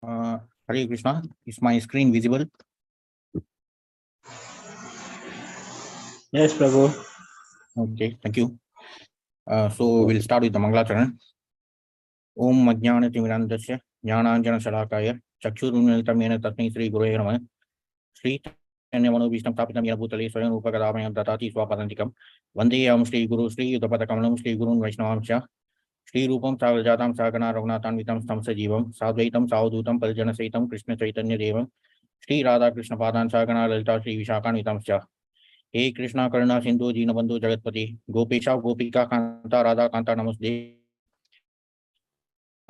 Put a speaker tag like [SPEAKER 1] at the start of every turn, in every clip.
[SPEAKER 1] Hare Krishna. Is my screen visible?
[SPEAKER 2] Yes, Prabhu.
[SPEAKER 1] Okay, thank you. So we'll start with the Mangalacharan. Om Ajnana Timirandasya Jnananjana Shalakaya Chakshurunilitamena Tasmai Sri Gurave Namaha Sri Chaitanya Manobhishtam Tapitam Yena Bhutale Swayam Upakadamayam Datati Swapadantikam Vandeyam Sri Guru Sri Yudapadakamalam Sri Gurun Vaishnavamsya Sri Rupam Savajatam Sagana Raghunathanvitam Stamsa Jivam Sadvaitam Savadutam Parijana Saitam Krishna Chaitanya Devam Sri Radha Krishna Padan Sagana Lalita Sri Vishakanvitamsya हे कृष्णा करुणा सिंधु दीनबंधु जगतपति गोपेशा गोपिका कांता राधा कांता नमस्ते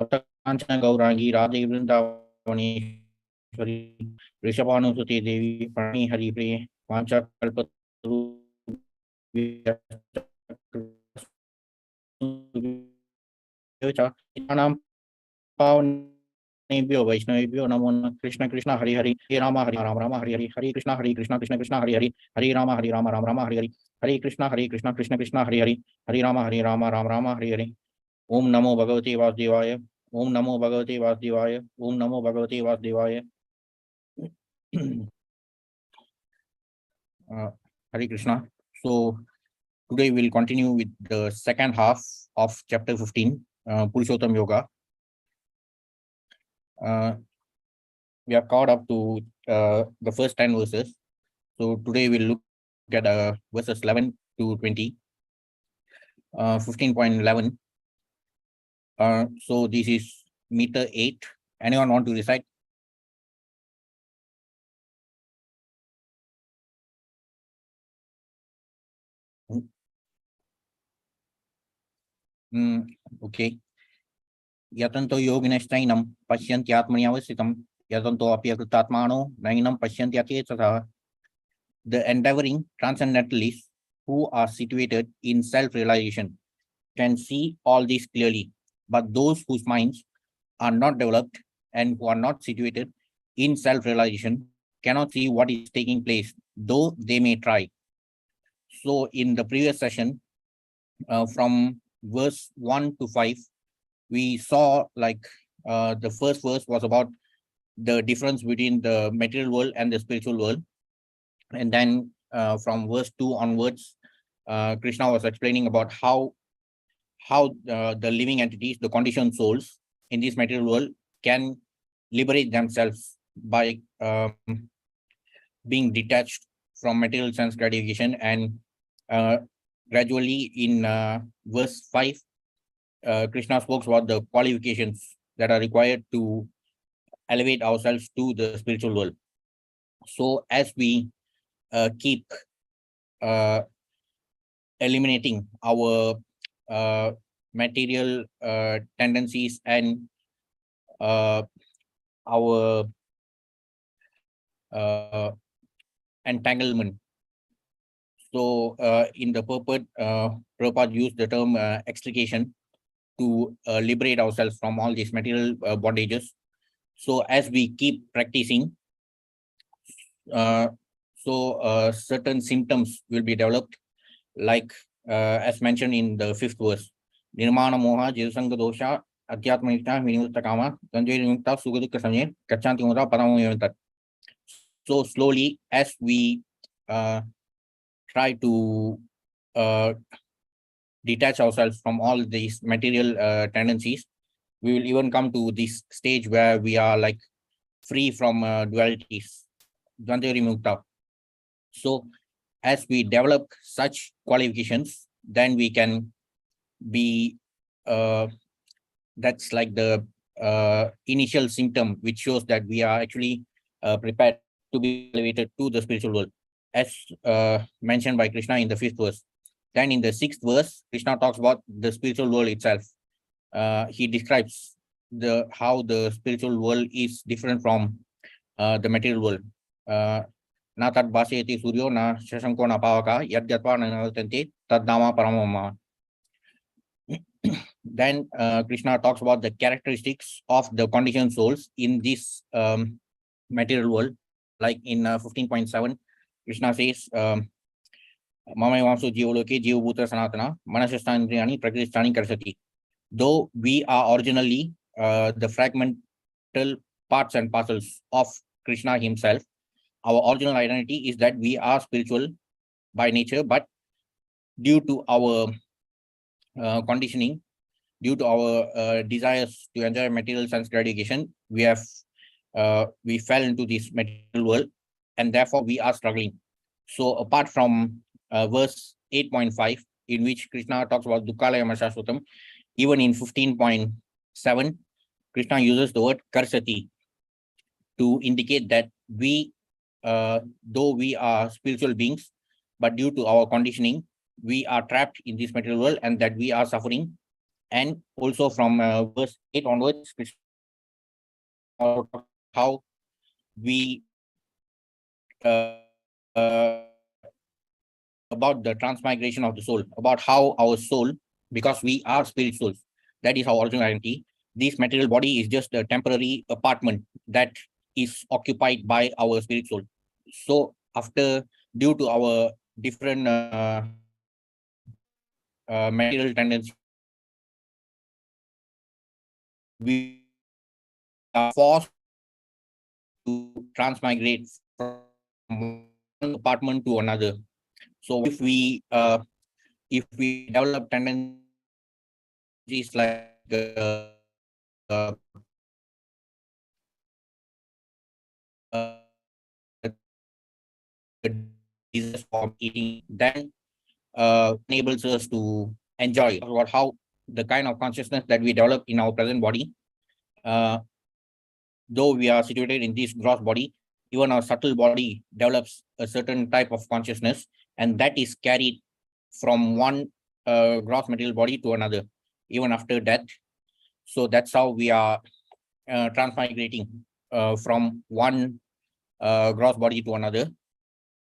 [SPEAKER 1] कांचन गौरांगी राधे वृंदावनेश्वरी वृषभानुसुते देवी पाणी हरिप्रिय वांछा कल्पतरुभ्यश्च पावनेभ्यो वैष्णवेभ्यो नमो नमः कृष्ण कृष्ण हरि हरि हे राम राम राम हरि हरि हरे कृष्ण कृष्ण कृष्ण हरि हरि हरे राम राम राम हरि हरि हरे कृष्ण कृष्ण हरि हरि हरे राम राम हरि हरि ओम नमो भगवते वासुदेवाय ओम नमो भगवते वासुदेवाय ओम नमो भगवते वासुदेवाय Hare Krishna. So today we'll continue with the second half of chapter 15, Puruṣottama Yoga. We are caught up to the first 10 verses. So today we'll look at verses 11 to 20. 15.11. So this is meter 8. Anyone want to recite? Okay. Yatanto yoginashtainam pasyantyatmani avasitam yatanto apyakrtatmano nainam pasyantyachetsatha. The endeavoring transcendentalists who are situated in self-realization can see all this clearly, but those whose minds are not developed and who are not situated in self-realization cannot see what is taking place, though they may try. So in the previous session, from verse 1 to 5, we saw like the first verse was about the difference between the material world and the spiritual world. And then from verse 2 onwards, Krishna was explaining about how the living entities, the conditioned souls in this material world can liberate themselves by being detached from material sense gratification. And gradually in verse 5, Krishna spoke about the qualifications that are required to elevate ourselves to the spiritual world. So as we keep eliminating our material tendencies and our entanglement. So in the purport, Prabhupada used the term extrication to liberate ourselves from all these material bondages. So as we keep practicing, certain symptoms will be developed, like as mentioned in the 5th verse. Nirmana moha jivasanga dosha adhyatmanikta vinimutta kama danjvimukta sugadukka samye kachanti mudra paramo yavantat. So slowly, as we try to detach ourselves from all these material tendencies, we will even come to this stage where we are like free from dualities, Dvandva Vimukta. So as we develop such qualifications, then we can be, that's like the initial symptom which shows that we are actually prepared to be elevated to the spiritual world, as mentioned by Krishna in the 5th verse. Then in the 6th verse, Krishna talks about the spiritual world itself. He describes how the spiritual world is different from the material world. Na tad bhasyati suryo na shashanko na pavaka yadyatva na navatante tad nama paramama. Then Krishna talks about the characteristics of the conditioned souls in this material world. Like in 15.7, Krishna says, Mama Vamsu Jivaloke Jivabhuta Sanatana Manasasthandriyani Prakritistani Karsati. Though we are originally the fragmental parts and parcels of Krishna himself. Our original identity is that we are spiritual by nature, but due to our conditioning, due to our desires to enjoy material sense gratification, we fell into this material world, and therefore we are struggling. So apart from verse 8.5, in which Krishna talks about Dukkhalaya Shashvatam, even in 15.7, Krishna uses the word Karsati to indicate that we, though we are spiritual beings, but due to our conditioning, we are trapped in this material world and that we are suffering. And also from verse 8 onwards, how we about the transmigration of the soul, about how our soul, because we are spirit souls, that is our original identity. This material body is just a temporary apartment that is occupied by our spirit soul. So after, due to our different material tendencies, we are forced to transmigrate from one apartment to another. So if we develop tendencies like desires for eating, then enables us to enjoy about how the kind of consciousness that we develop in our present body, though we are situated in this gross body, even our subtle body develops a certain type of consciousness, and that is carried from one gross material body to another, even after death. So that's how we are transmigrating from one gross body to another.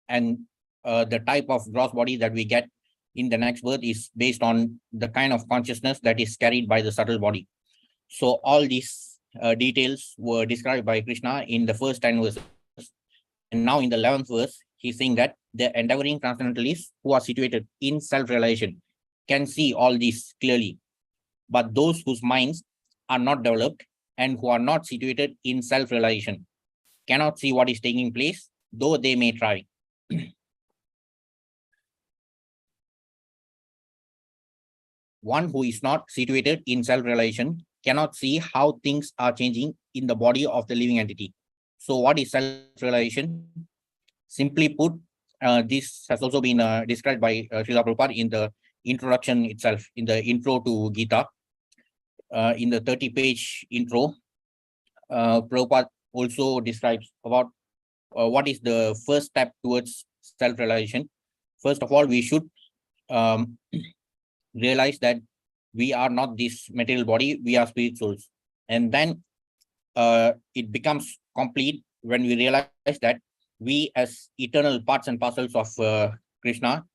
[SPEAKER 1] And the type of gross body that we get in the next birth is based on the kind of consciousness that is carried by the subtle body. So all these details were described by Krishna in the first 10 verses. And now in the 11th verse, he's saying that the endeavoring transcendentalists who are situated in self-realization can see all this clearly. But those whose minds are not developed and who are not situated in self-realization cannot see what is taking place, though they may try. One who is not situated in self-realization cannot see how things are changing in the body of the living entity. So what is self-realization? Simply put, this has also been described by Srila Prabhupada in the introduction itself, in the intro to Gita. In the 30-page intro, Prabhupada also describes about what is the first step towards self-realization. First of all, we should realize that we are not this material body, we are spirit souls. And then it becomes complete when we realize that we, as eternal parts and parcels of Krishna,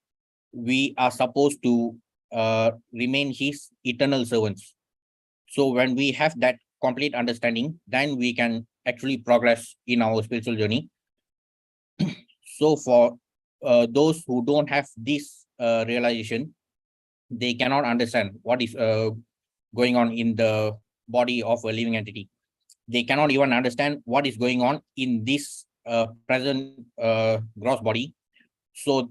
[SPEAKER 1] we are supposed to remain his eternal servants. So when we have that complete understanding, then we can actually progress in our spiritual journey. So for those who don't have this realization, they cannot understand what is going on in the body of a living entity. They cannot even understand what is going on in this present gross body. So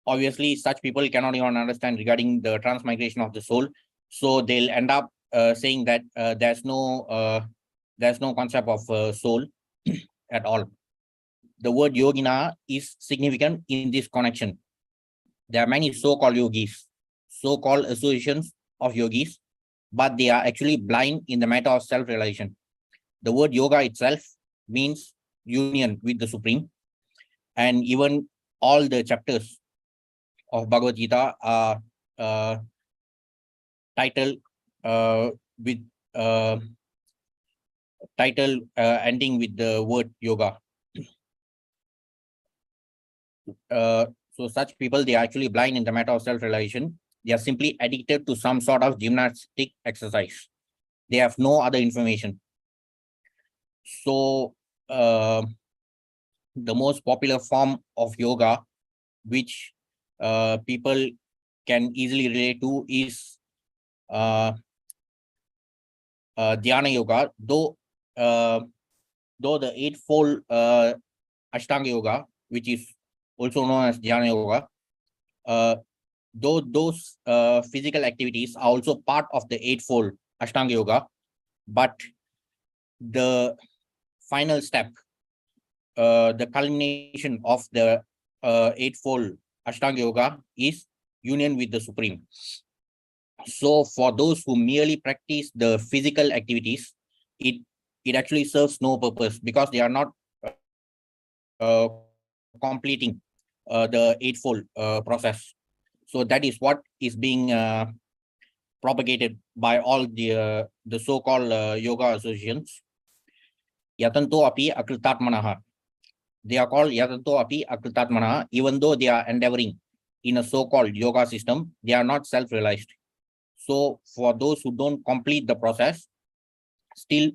[SPEAKER 1] obviously, such people cannot even understand regarding the transmigration of the soul. So they'll end up saying that there's no concept of soul at all. The word yogina is significant in this connection. There are many so-called yogis, so-called associations of yogis, but they are actually blind in the matter of self-realization. The word yoga itself means union with the Supreme, and even all the chapters of Bhagavad Gita are titled with title ending with the word yoga. So such people, they are actually blind in the matter of self-realization. They are simply addicted to some sort of gymnastic exercise. They have no other information. So the most popular form of yoga, which people can easily relate to, is Dhyana yoga, though though the eightfold Ashtanga Yoga, which is also known as Dhyana Yoga, though those physical activities are also part of the eightfold Ashtanga Yoga, but the final step, the culmination of the eightfold Ashtanga Yoga is union with the Supreme. So for those who merely practice the physical activities, it actually serves no purpose because they are not completing the eightfold process. So that is what is being propagated by all the so-called yoga associations. Yatanto api akritatmanaha. They are called yatanto api akritatmanaha, even though they are endeavoring in a so-called yoga system, they are not self-realized. So for those who don't complete the process, still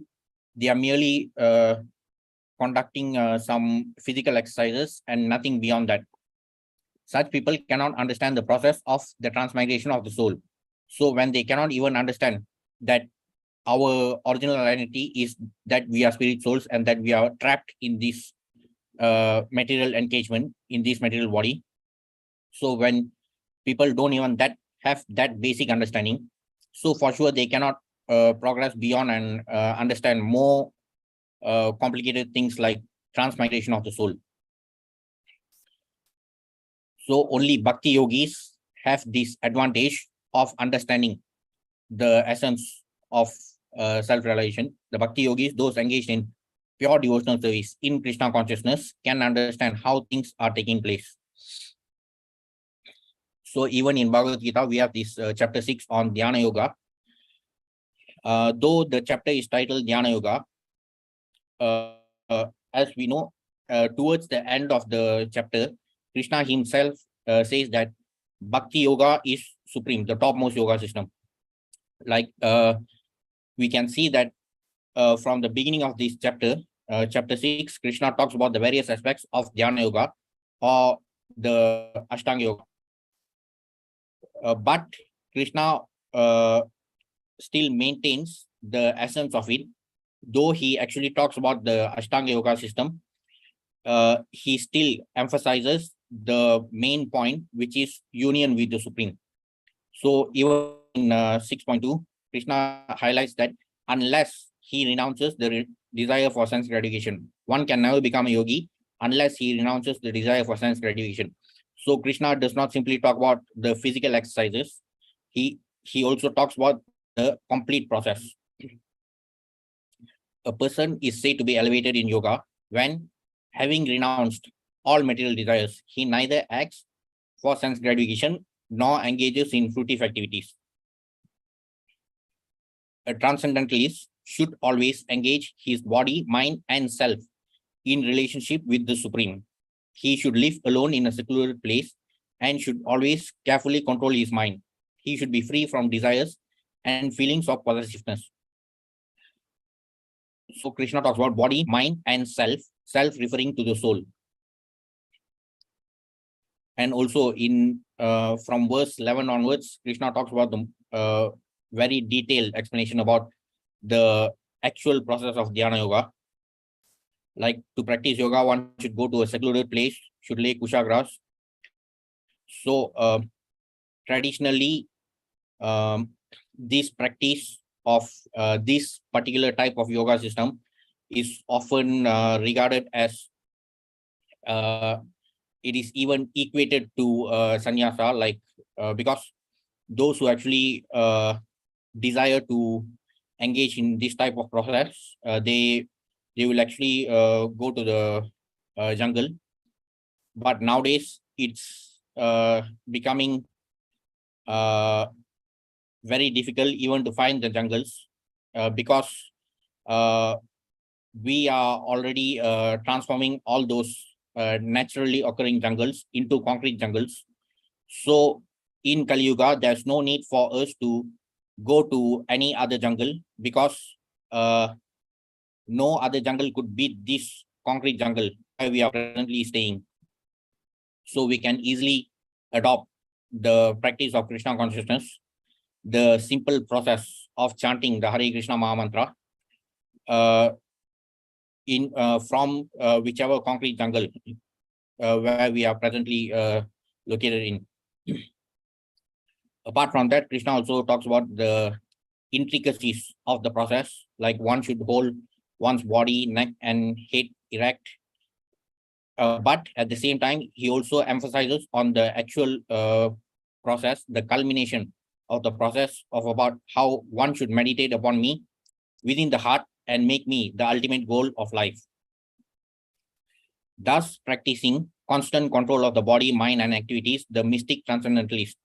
[SPEAKER 1] they are merely conducting some physical exercises and nothing beyond that. Such people cannot understand the process of the transmigration of the soul. So when they cannot even understand that our original identity is that we are spirit souls and that we are trapped in this material engagement, in this material body. So when people don't even have that basic understanding, so for sure they cannot progress beyond and understand more complicated things like transmigration of the soul. So only bhakti yogis have this advantage of understanding the essence of self-realization. The bhakti yogis, those engaged in pure devotional service in Krishna consciousness, can understand how things are taking place. So even in Bhagavad Gita, we have this chapter 6 on Dhyana Yoga. Though the chapter is titled Dhyana Yoga, as we know, towards the end of the chapter, Krishna himself says that Bhakti Yoga is supreme, the topmost yoga system. Like we can see that from the beginning of this chapter, chapter 6, Krishna talks about the various aspects of Dhyana Yoga or the Ashtanga Yoga. But Krishna still maintains the essence of it, though he actually talks about the Ashtanga Yoga system. He still emphasizes the main point, which is union with the Supreme. So even in 6.2, Krishna highlights that unless he renounces the desire for sense gratification, one can never become a yogi unless he renounces the desire for sense gratification. So Krishna does not simply talk about the physical exercises. He also talks about the complete process. A person is said to be elevated in yoga when, having renounced all material desires, he neither acts for sense gratification nor engages in fruitive activities. A transcendentalist should always engage his body, mind, and self in relationship with the Supreme. He should live alone in a secluded place and should always carefully control his mind. He should be free from desires and feelings of possessiveness. So Krishna talks about body, mind, and self referring to the soul. And also in from verse 11 onwards, Krishna talks about the very detailed explanation about the actual process of Dhyana Yoga. Like to practice yoga, one should go to a secluded place, should lay kusha grass. So traditionally, this practice of this particular type of yoga system is often regarded as it is even equated to sannyasa, like because those who actually desire to engage in this type of process, they will actually go to the jungle. But nowadays, it's becoming very difficult even to find the jungles because we are already transforming all those naturally occurring jungles into concrete jungles. So in Kali Yuga, there's no need for us to go to any other jungle because no other jungle could beat this concrete jungle where we are presently staying. So we can easily adopt the practice of Krishna consciousness, the simple process of chanting the Hare Krishna Maha Mantra, in from whichever concrete jungle where we are presently located in. Apart from that, Krishna also talks about the intricacies of the process, like one should hold one's body, neck, and head erect. But at the same time, he also emphasizes on the actual process, the culmination of the process of about how one should meditate upon me within the heart and make me the ultimate goal of life. Thus, practicing constant control of the body, mind, and activities, the mystic transcendentalist,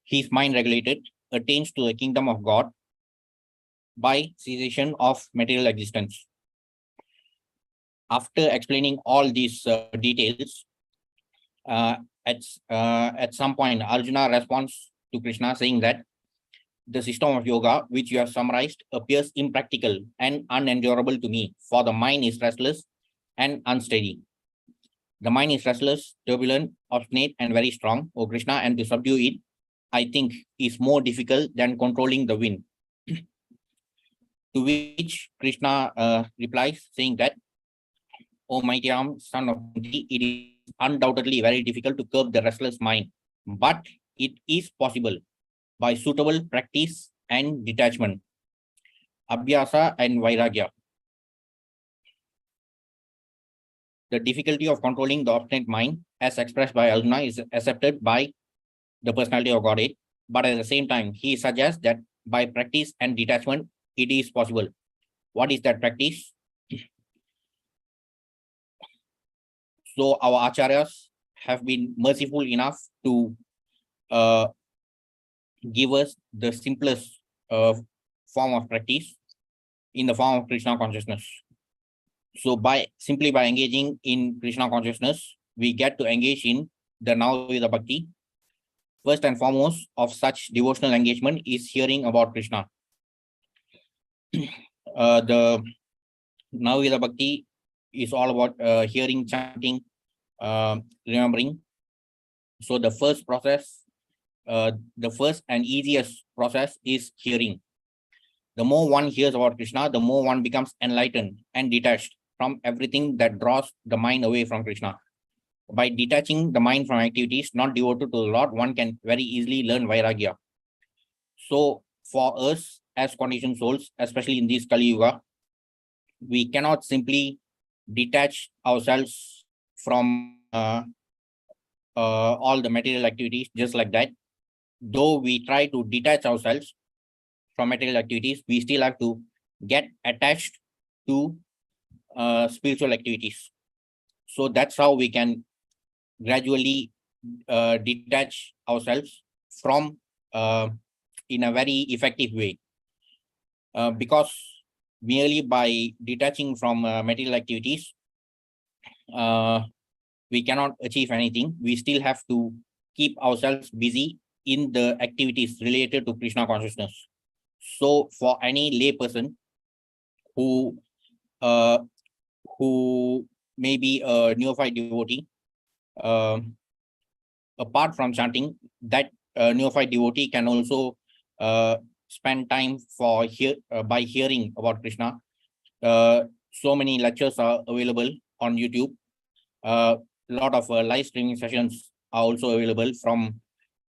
[SPEAKER 1] his mind regulated, attains to the kingdom of God by cessation of material existence. After explaining all these details, at some point, Arjuna responds to Krishna saying that the system of yoga, which you have summarized, appears impractical and unendurable to me, for the mind is restless and unsteady. The mind is restless, turbulent, obstinate, and very strong, O Krishna, and to subdue it, I think, is more difficult than controlling the wind. To which Krishna replies, saying that, O mighty Ram, son of Kunti, it is undoubtedly very difficult to curb the restless mind, but it is possible by suitable practice and detachment, abhyasa and vairagya. The difficulty of controlling the obstinate mind, as expressed by Arjuna, is accepted by the personality of Godhead, but at the same time, he suggests that by practice and detachment, it is possible. What is that practice? So our acharyas have been merciful enough to give us the simplest form of practice in the form of Krishna consciousness. So simply by engaging in Krishna consciousness, we get to engage in the Navavida Bhakti. First and foremost of such devotional engagement is hearing about Krishna. The Navavida Bhakti is all about hearing, chanting, remembering. So the first process, the first and easiest process is hearing. The more one hears about Krishna, the more one becomes enlightened and detached from everything that draws the mind away from Krishna. By detaching the mind from activities not devoted to the Lord, one can very easily learn Vairagya. So for us as conditioned souls, especially in this Kali Yuga, we cannot simply detach ourselves from all the material activities just like that. Though we try to detach ourselves from material activities, we still have to get attached to spiritual activities. So that's how we can gradually detach ourselves from in a very effective way. Because merely by detaching from material activities, we cannot achieve anything. We still have to keep ourselves busy in the activities related to Krishna consciousness. So for any lay person who may be a neophyte devotee, apart from chanting, that neophyte devotee can also spend time for by hearing about Krishna. So many lectures are available on YouTube. A lot of live streaming sessions are also available from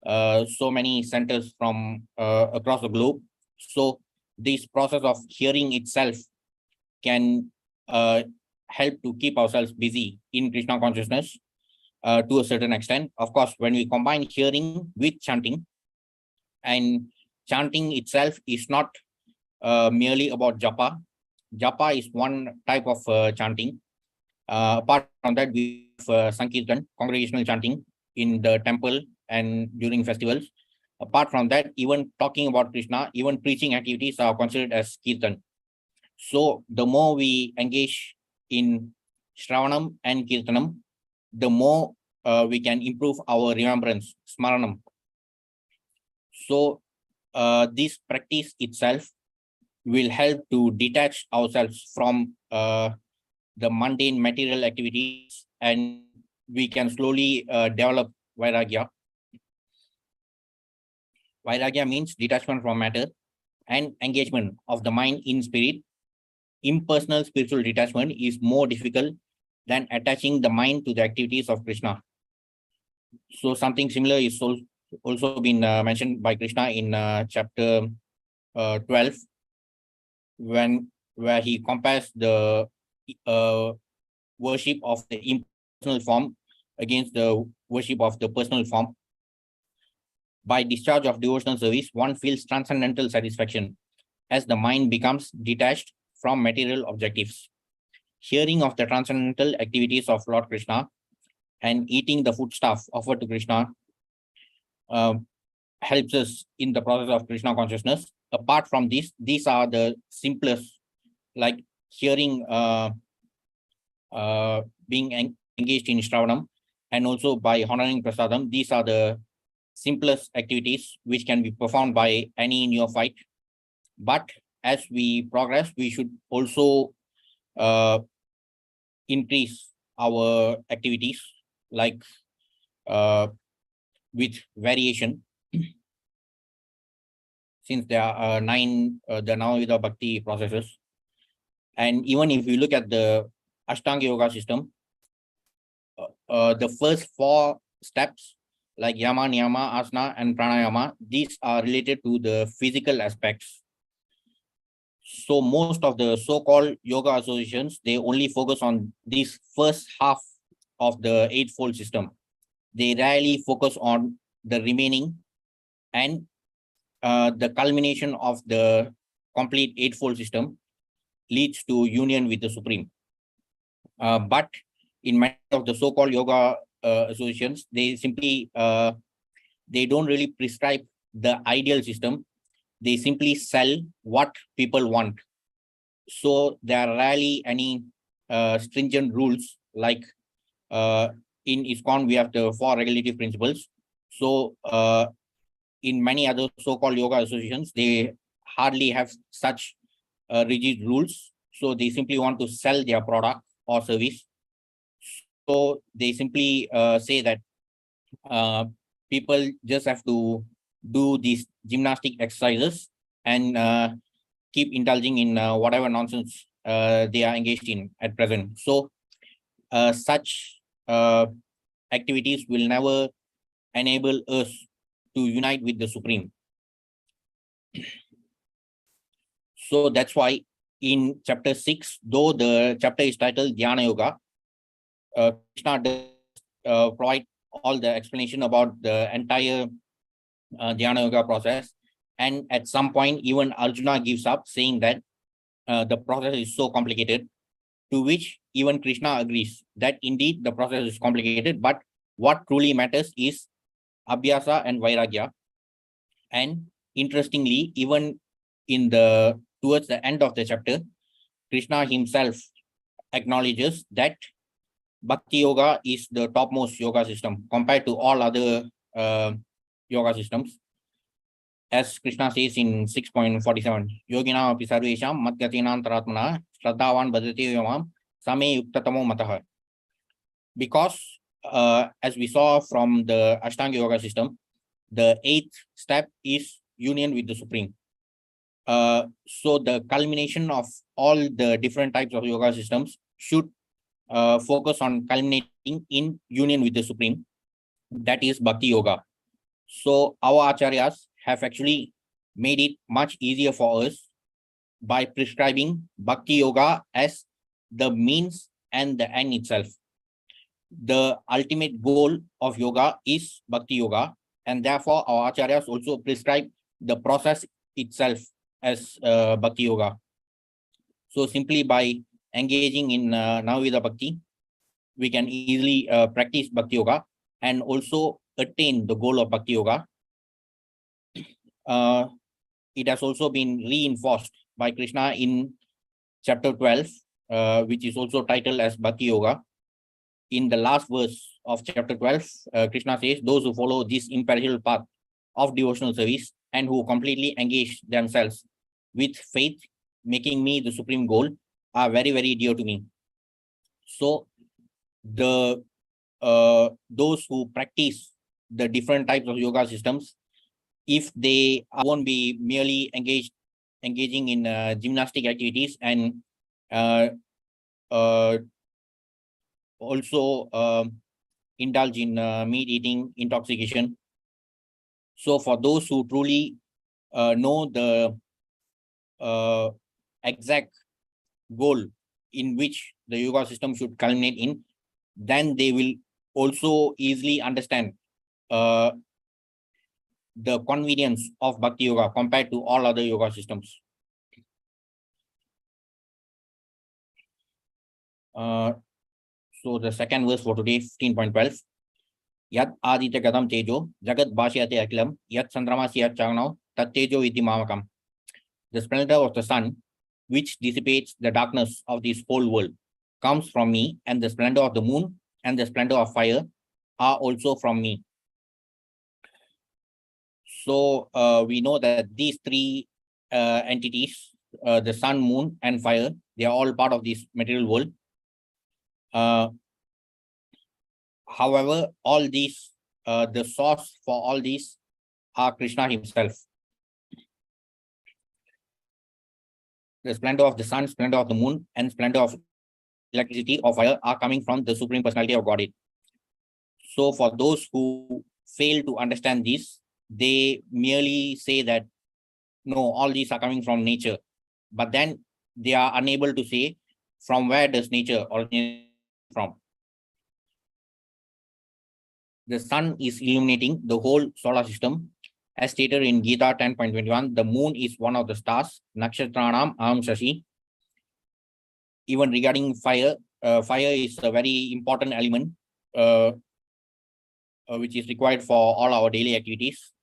[SPEAKER 1] so many centers from across the globe. So this process of hearing itself can help to keep ourselves busy in Krishna consciousness to a certain extent. Of course, when we combine hearing with chanting, and chanting itself is not merely about japa. Japa is one type of chanting. Apart from that, we have Sankirtan, congregational chanting in the temple and during festivals. Apart from that, even talking about Krishna, even preaching activities are considered as Kirtan. So the more we engage in Shravanam and Kirtanam, the more we can improve our remembrance, Smaranam. So this practice itself will help to detach ourselves from the mundane material activities, and we can slowly develop Vairagya. Vairagya means detachment from matter and engagement of the mind in spirit. impersonal spiritual detachment is more difficult than attaching the mind to the activities of Krishna. So something similar is also been mentioned by Krishna in chapter 12, where he compares the worship of the impersonal form against the worship of the personal form. By discharge of devotional service, one feels transcendental satisfaction as the mind becomes detached from material objectives. Hearing of the transcendental activities of Lord Krishna and eating the foodstuff offered to Krishna helps us in the process of Krishna consciousness. Apart from this, these are the simplest, like hearing, being engaged in Shravanam, and also by honoring Prasadam. These are the simplest activities which can be performed by any neophyte. But as we progress, we should also increase our activities, like with variation, since there are 9 the Navavida Bhakti processes. And even if you look at the Ashtanga Yoga system, the first 4 steps, like Yama, Niyama, Asana, and Pranayama, these are related to the physical aspects. So most of the so-called yoga associations, they only focus on this first half of the eightfold system. They rarely focus on the remaining, and the culmination of the complete eightfold system leads to union with the Supreme. But in many of the so-called yoga associations, they simply they don't really prescribe the ideal system. They simply sell what people want. So there are rarely any stringent rules, like in ISKCON we have the 4 regulative principles. So in many other so-called yoga associations, they hardly have such rigid rules. So they simply want to sell their product or service. So they simply say that people just have to do these gymnastic exercises and keep indulging in whatever nonsense they are engaged in at present. So such activities will never enable us to unite with the Supreme. So that's why in chapter 6, though the chapter is titled Dhyana Yoga, Krishna does provide all the explanation about the entire Dhyana Yoga process. And at some point, even Arjuna gives up, saying that the process is so complicated, to which even Krishna agrees that indeed the process is complicated, but what truly matters is Abhyasa and Vairagya. And interestingly, even in towards the end of the chapter, Krishna himself acknowledges that Bhakti Yoga is the topmost yoga system compared to all other yoga systems. As Krishna says in 6.47, Yogina api sarvesham matgatinam taratmana shraddhavan bhajati yamam same yuktatamo matah. Because as we saw from the Ashtanga Yoga system, the 8th step is union with the Supreme. So the culmination of all the different types of yoga systems should focus on culminating in union with the Supreme. That is Bhakti Yoga. So our acharyas have actually made it much easier for us by prescribing Bhakti Yoga as the means and the end itself. The ultimate goal of yoga is Bhakti Yoga, and therefore our acharyas also prescribe the process itself as Bhakti Yoga. So simply by engaging in Navavida Bhakti, we can easily practice Bhakti Yoga and also attain the goal of Bhakti Yoga. It has also been reinforced by Krishna in chapter 12, which is also titled as Bhakti Yoga. In the last verse of chapter 12, Krishna says, those who follow this imperishable path of devotional service and who completely engage themselves with faith, making me the supreme goal, are very, very dear to me. So the those who practice the different types of yoga systems, if they won't be merely engaging in gymnastic activities and also indulge in meat eating intoxication. So for those who truly know the exact goal in which the yoga system should culminate in, then they will also easily understand the convenience of Bhakti Yoga compared to all other yoga systems. So the second verse for today, 15.12. Yat aditya gadam tejo, jagat bhashyate akilam, yat sandramasya chagnav, tat tejo iti mamakam. The splendor of the sun, which dissipates the darkness of this whole world, comes from me, and the splendor of the moon and the splendor of fire are also from me. So we know that these three entities, the sun, moon, and fire, they are all part of this material world. However, all these, the source for all these are Krishna himself. The splendor of the sun, splendor of the moon, and splendor of electricity or fire are coming from the Supreme Personality of Godhead. So for those who fail to understand this, they merely say that, no, all these are coming from nature. But then they are unable to say from where does nature originate from. The sun is illuminating the whole solar system. As stated in Gita 10.21, the moon is one of the stars, Nakshatranam Aham Shashi. Even regarding fire, fire is a very important element which is required for all our daily activities.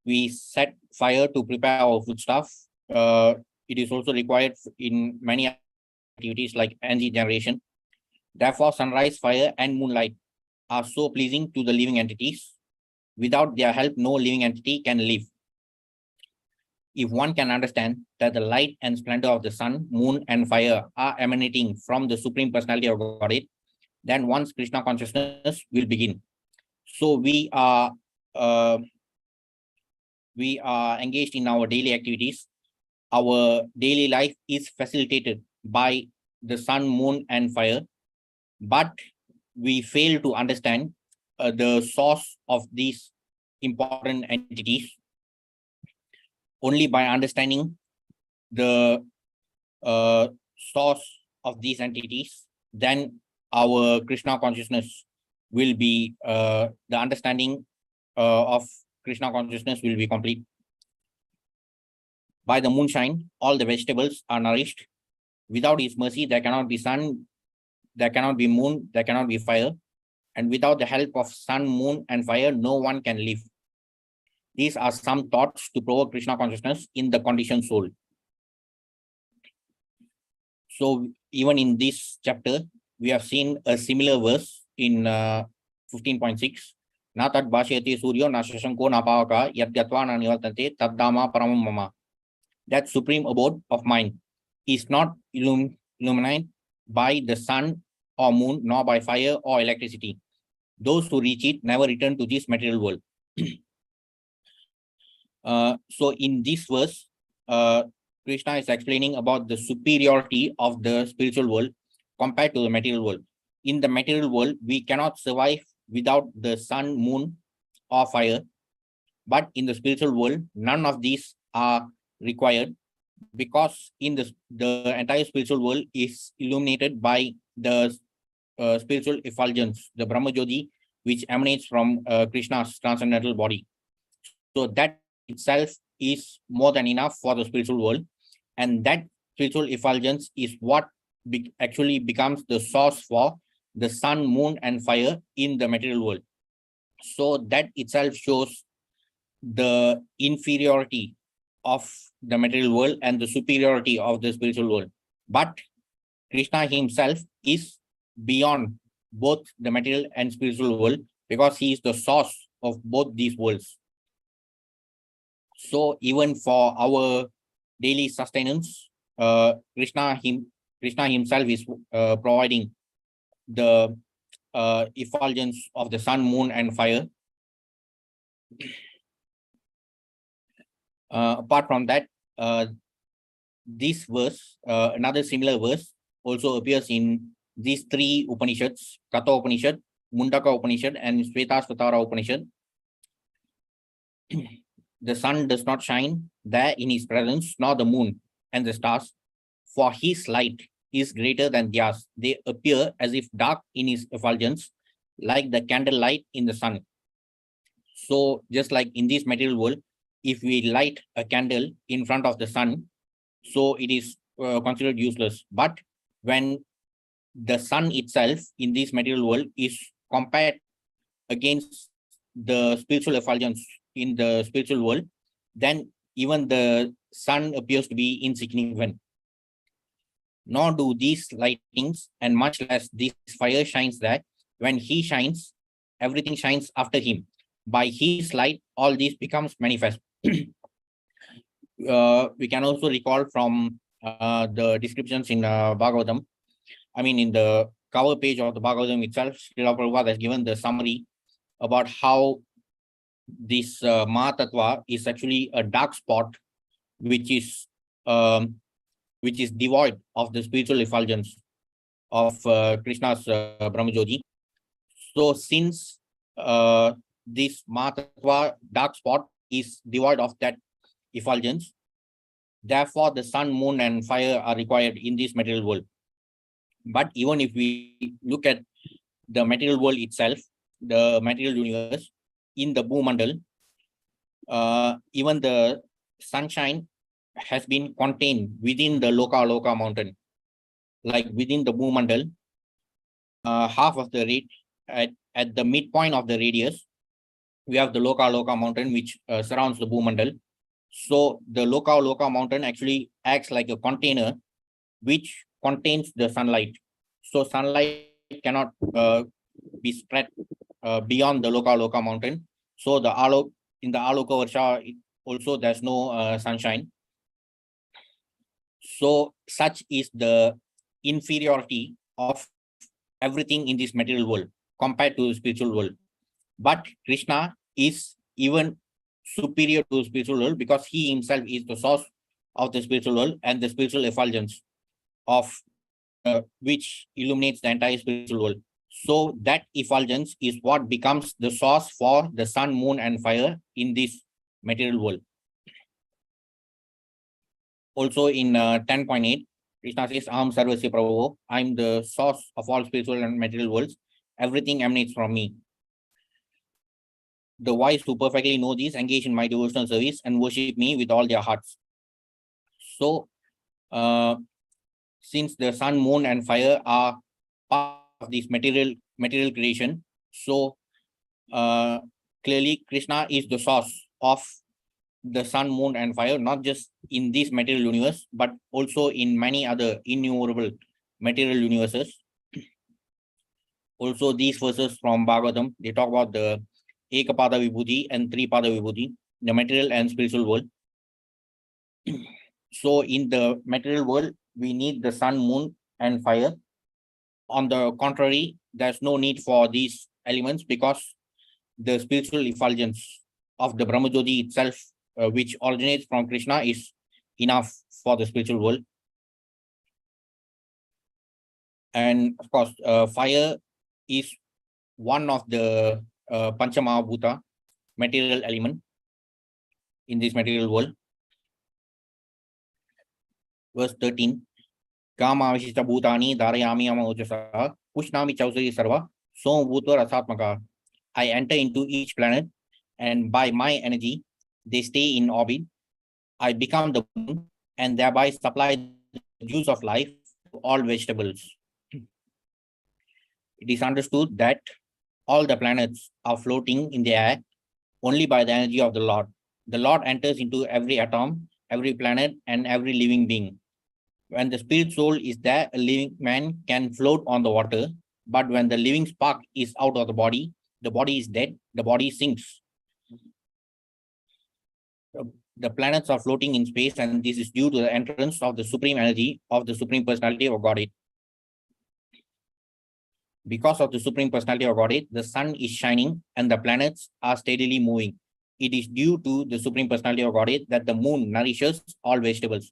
[SPEAKER 1] We set fire to prepare our foodstuff. It is also required in many activities like energy generation. Therefore, sunrise, fire, and moonlight are so pleasing to the living entities. Without their help, no living entity can live. If one can understand that the light and splendor of the sun, moon, and fire are emanating from the Supreme Personality of Godhead, then one's Krishna consciousness will begin. So we are engaged in our daily activities. Our daily life is facilitated by the sun, moon, and fire, but we fail to understand the source of these important entities. Only by understanding the source of these entities, then our Krishna consciousness will be, the understanding of Krishna consciousness will be complete. By the moonshine, all the vegetables are nourished. Without his mercy, there cannot be sun, there cannot be moon, there cannot be fire. And without the help of sun, moon, and fire, no one can live. These are some thoughts to provoke Krishna consciousness in the conditioned soul. So even in this chapter, we have seen a similar verse in 15.6. Na tad bhashyati suryo na shashanko na pavaka yad gatva na nivartante tad dhamma paramam mama. That supreme abode of mind is not illuminated by the sun or moon, nor by fire or electricity. Those who reach it never return to this material world. So in this verse, Krishna is explaining about the superiority of the spiritual world compared to the material world. In the material world, we cannot survive without the sun, moon, or fire. But in the spiritual world, none of these are required, because in the entire spiritual world is illuminated by the spiritual effulgence, the Brahma Jyoti, which emanates from Krishna's transcendental body. So that itself is more than enough for the spiritual world, and that spiritual effulgence is what actually becomes the source for the sun, moon, and fire in the material world. So that itself shows the inferiority of the material world and the superiority of the spiritual world. But Krishna himself is beyond both the material and spiritual world, because he is the source of both these worlds. So even for our daily sustenance, Krishna himself is providing the effulgence of the sun, moon, and fire. Apart from that, this verse, another similar verse, also appears in these three Upanishads, Katha Upanishad, Mundaka Upanishad, and Svetasvatara Upanishad. The sun does not shine there in his presence, nor the moon and the stars, for his light is greater than theirs. They appear as if dark in his effulgence, like the candlelight in the sun. So just like in this material world, if we light a candle in front of the sun, so it is considered useless. But when the sun itself in this material world is compared against the spiritual effulgence in the spiritual world, then even the sun appears to be insignificant. Nor do these lightings, and much less this fire shines there. When he shines, everything shines after him. By his light, all this becomes manifest. We can also recall from the descriptions in Bhagavatam. I mean, in the cover page of the Bhagavatam itself, Srila Prabhupada has given the summary about how this Mahatattva is actually a dark spot, which is devoid of the spiritual effulgence of Krishna's Brahmajyoti. So since this Mahatattva dark spot is devoid of that effulgence, therefore the sun, moon, and fire are required in this material world. But even if we look at the material world itself, the material universe, in the Bhumandal, even the sunshine has been contained within the Loka mountain. Like within the Bhumandal, half of the rate at the midpoint of the radius, we have the Loka mountain which surrounds the Bhumandal. So the Loka mountain actually acts like a container which contains the sunlight. So sunlight cannot be spread beyond the Loka mountain. So the in the Aloka Varsha also there's no sunshine. So such is the inferiority of everything in this material world compared to the spiritual world. But Krishna is even superior to the spiritual world because he himself is the source of the spiritual world and the spiritual effulgence of which illuminates the entire spiritual world. So that effulgence is what becomes the source for the sun, moon, and fire in this material world. Also in 10.8, Krishna says, Aham Sarvasya Prabhu, I am the source of all spiritual and material worlds. Everything emanates from me. The wise who perfectly know this engage in my devotional service and worship me with all their hearts. So, since the sun, moon, and fire are part of this material creation, so clearly Krishna is the source of the sun, moon, and fire, not just in this material universe, but also in many other innumerable material universes. Also, these verses from Bhagavatam, they talk about the Ekapada Vibhuti and Tripada Vibhuti, the material and spiritual world. So in the material world, we need the sun, moon, and fire. On the contrary, there's no need for these elements because the spiritual effulgence of the Brahmajyoti itself, which originates from Krishna, is enough for the spiritual world. And of course, fire is one of the Panchamahabhuta material element in this material world. Verse 13, Kama Vishita Bhutani Dharayami Amojasa Pushnami Chausari Sarva Som Bhutva Rasatmaka. I enter into each planet and by my energy, they stay in orbit. I become the moon and thereby supply the juice of life to all vegetables. It is understood that all the planets are floating in the air only by the energy of the Lord. The Lord enters into every atom, every planet, and every living being. When the spirit soul is there, a living man can float on the water. But when the living spark is out of the body is dead, the body sinks. The planets are floating in space, and this is due to the entrance of the supreme energy of the Supreme Personality of Godhead. Because of the Supreme Personality of Godhead, the sun is shining and the planets are steadily moving. It is due to the Supreme Personality of Godhead that the moon nourishes all vegetables.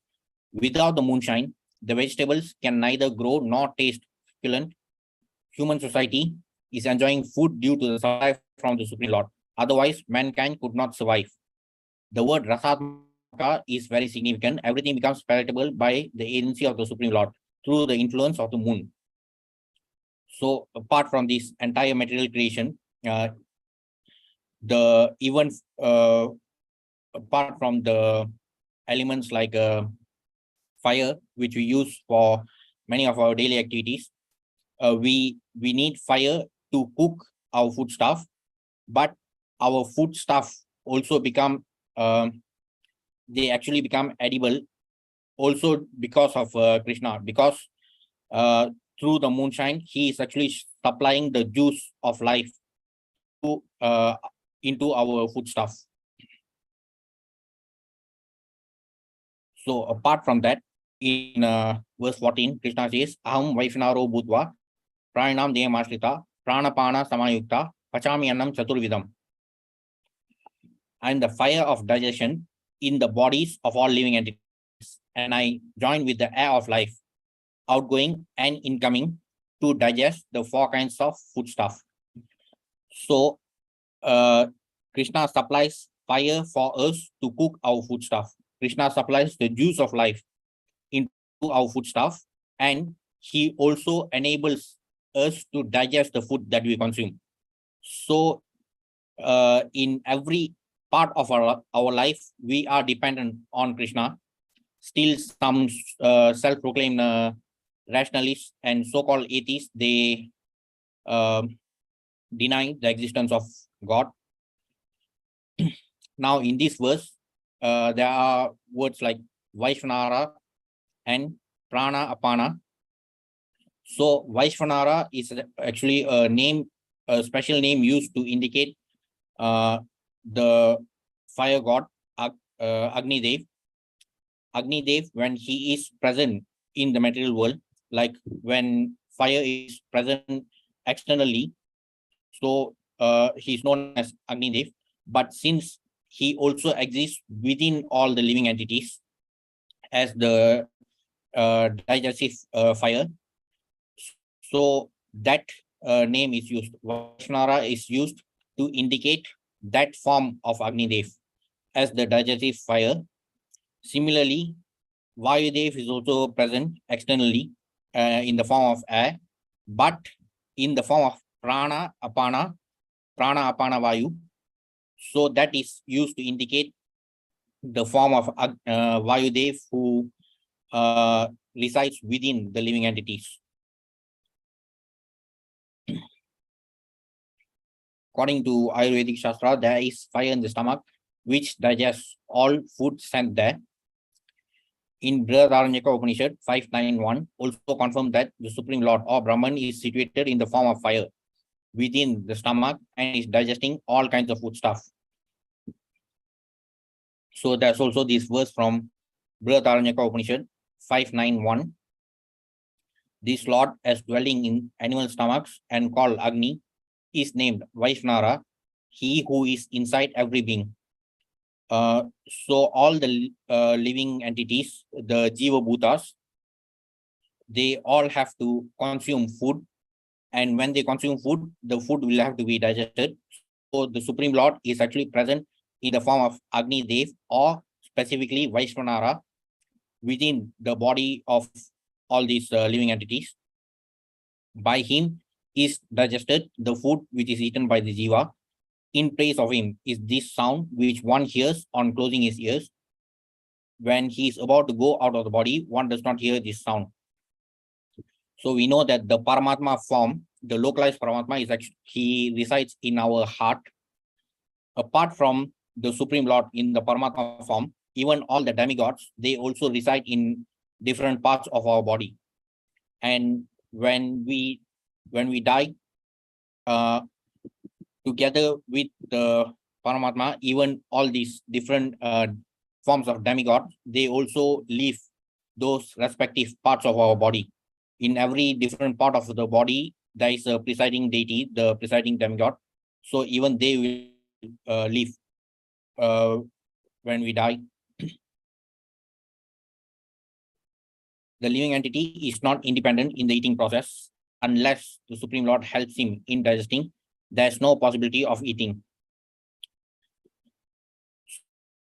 [SPEAKER 1] Without the moonshine, the vegetables can neither grow nor taste succulent. Human society is enjoying food due to the supply from the Supreme Lord. Otherwise, mankind could not survive. The word Rasatmaka is very significant. Everything becomes palatable by the agency of the Supreme Lord through the influence of the moon. So, apart from this entire material creation, the even apart from the elements like fire, which we use for many of our daily activities, we need fire to cook our food stuff, but our food stuff also become they actually become edible also because of Krishna, because through the moonshine he is actually supplying the juice of life to into our food stuff. So apart from that, in verse 14, Krishna says, Aham Vaishnaro Bhutva, Pranam Deyamashrita, Pranapana Samayukta, Pachami Annam Chaturvidam. I am the fire of digestion in the bodies of all living entities, and I join with the air of life, outgoing and incoming, to digest the four kinds of foodstuff. So, Krishna supplies fire for us to cook our foodstuff. Krishna supplies the juice of life into our foodstuff, and he also enables us to digest the food that we consume. So, in every part of our life, we are dependent on Krishna. Still, some self-proclaimed rationalists and so-called atheists, they deny the existence of God. Now, in this verse, there are words like Vaishvanara and Prana Apana. So, Vaishvanara is actually a name, a special name used to indicate the fire god Agni Dev. Agni Dev, when he is present in the material world, like when fire is present externally, so he is known as Agni Dev. But since he also exists within all the living entities as the digestive fire, so that name is used. Vaishnara is used to indicate that form of Agni Dev as the digestive fire. Similarly, Vayudev is also present externally in the form of air, but in the form of Prana Apana Vayu. So that is used to indicate the form of Vayudev who resides within the living entities. According to Ayurvedic Shastra, there is fire in the stomach which digests all food sent there. In Brihadaranyaka Upanishad 591 also confirmed that the Supreme Lord or Brahman is situated in the form of fire within the stomach and is digesting all kinds of food stuff. So that's also this verse from Brihadaranyaka Upanishad 591. This Lord, as dwelling in animal stomachs and called Agni, is named Vaishnara, he who is inside every being. So all the living entities, the Jiva Bhutas, they all have to consume food. And when they consume food, the food will have to be digested. So the Supreme Lord is actually present in the form of Agni Dev, or specifically Vaishvanara, within the body of all these living entities. By him is digested the food which is eaten by the Jiva. In place of him is this sound which one hears on closing his ears. When he is about to go out of the body, one does not hear this sound. So we know that the Paramatma form, the localized Paramatma, is actually, he resides in our heart. Apart from the Supreme Lord in the Paramatma form, even all the demigods, they also reside in different parts of our body. And when we die, together with the Paramatma, even all these different forms of demigod, they also leave those respective parts of our body. In every different part of the body, there is a presiding deity, the presiding demigod. So even they will leave when we die. The living entity is not independent in the eating process. Unless the Supreme Lord helps him in digesting, there's no possibility of eating.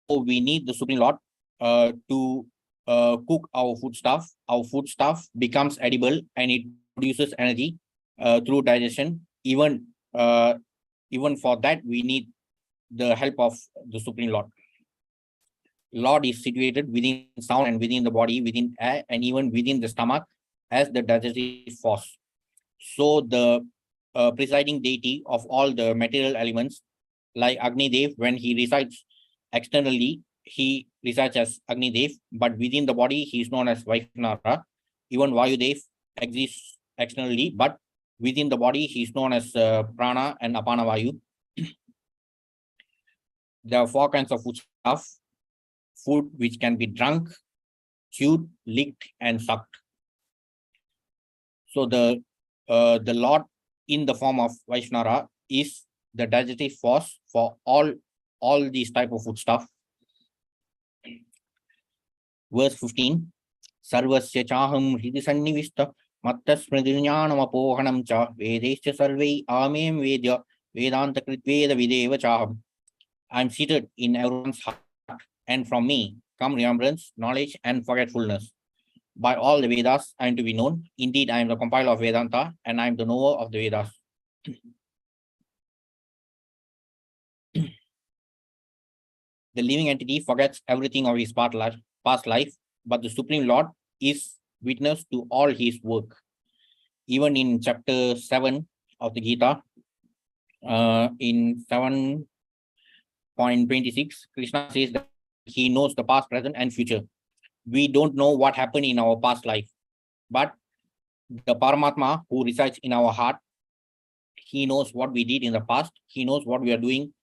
[SPEAKER 1] So we need the Supreme Lord to cook our foodstuff. Our foodstuff becomes edible and it produces energy through digestion. Even for that, we need the help of the Supreme Lord. Lord is situated within sound and within the body, within air, and even within the stomach as the digestive force. So the presiding deity of all the material elements, like Agni Dev, when he resides externally, he resides as Agni Dev, but within the body, he is known as Vaishnara. Even Vayu Dev exists externally, but within the body, he is known as Prana and Apana Vayu. There are 4 kinds of food stuff: food which can be drunk, chewed, licked, and sucked. So the Lord in the form of Vaishnara is the digestive force for all these type of food stuff. Verse 15, Sarvasya chaham hridi sannivishta mattas smridinyanamapohanam cha vedescha sarvei amem vedya vedanta kritveda videva chaham. I am seated in everyone's heart, and from me come remembrance, knowledge, and forgetfulness. By all the Vedas, I am to be known. Indeed, I am the compiler of Vedanta, and I am the knower of the Vedas. The living entity forgets everything of his past life, but the Supreme Lord is witness to all his work. Even in chapter 7 of the Gita, in 7.26, Krishna says that he knows the past, present, and future. We don't know what happened in our past life, but the Paramatma who resides in our heart, he knows what we did in the past, he knows what we are doing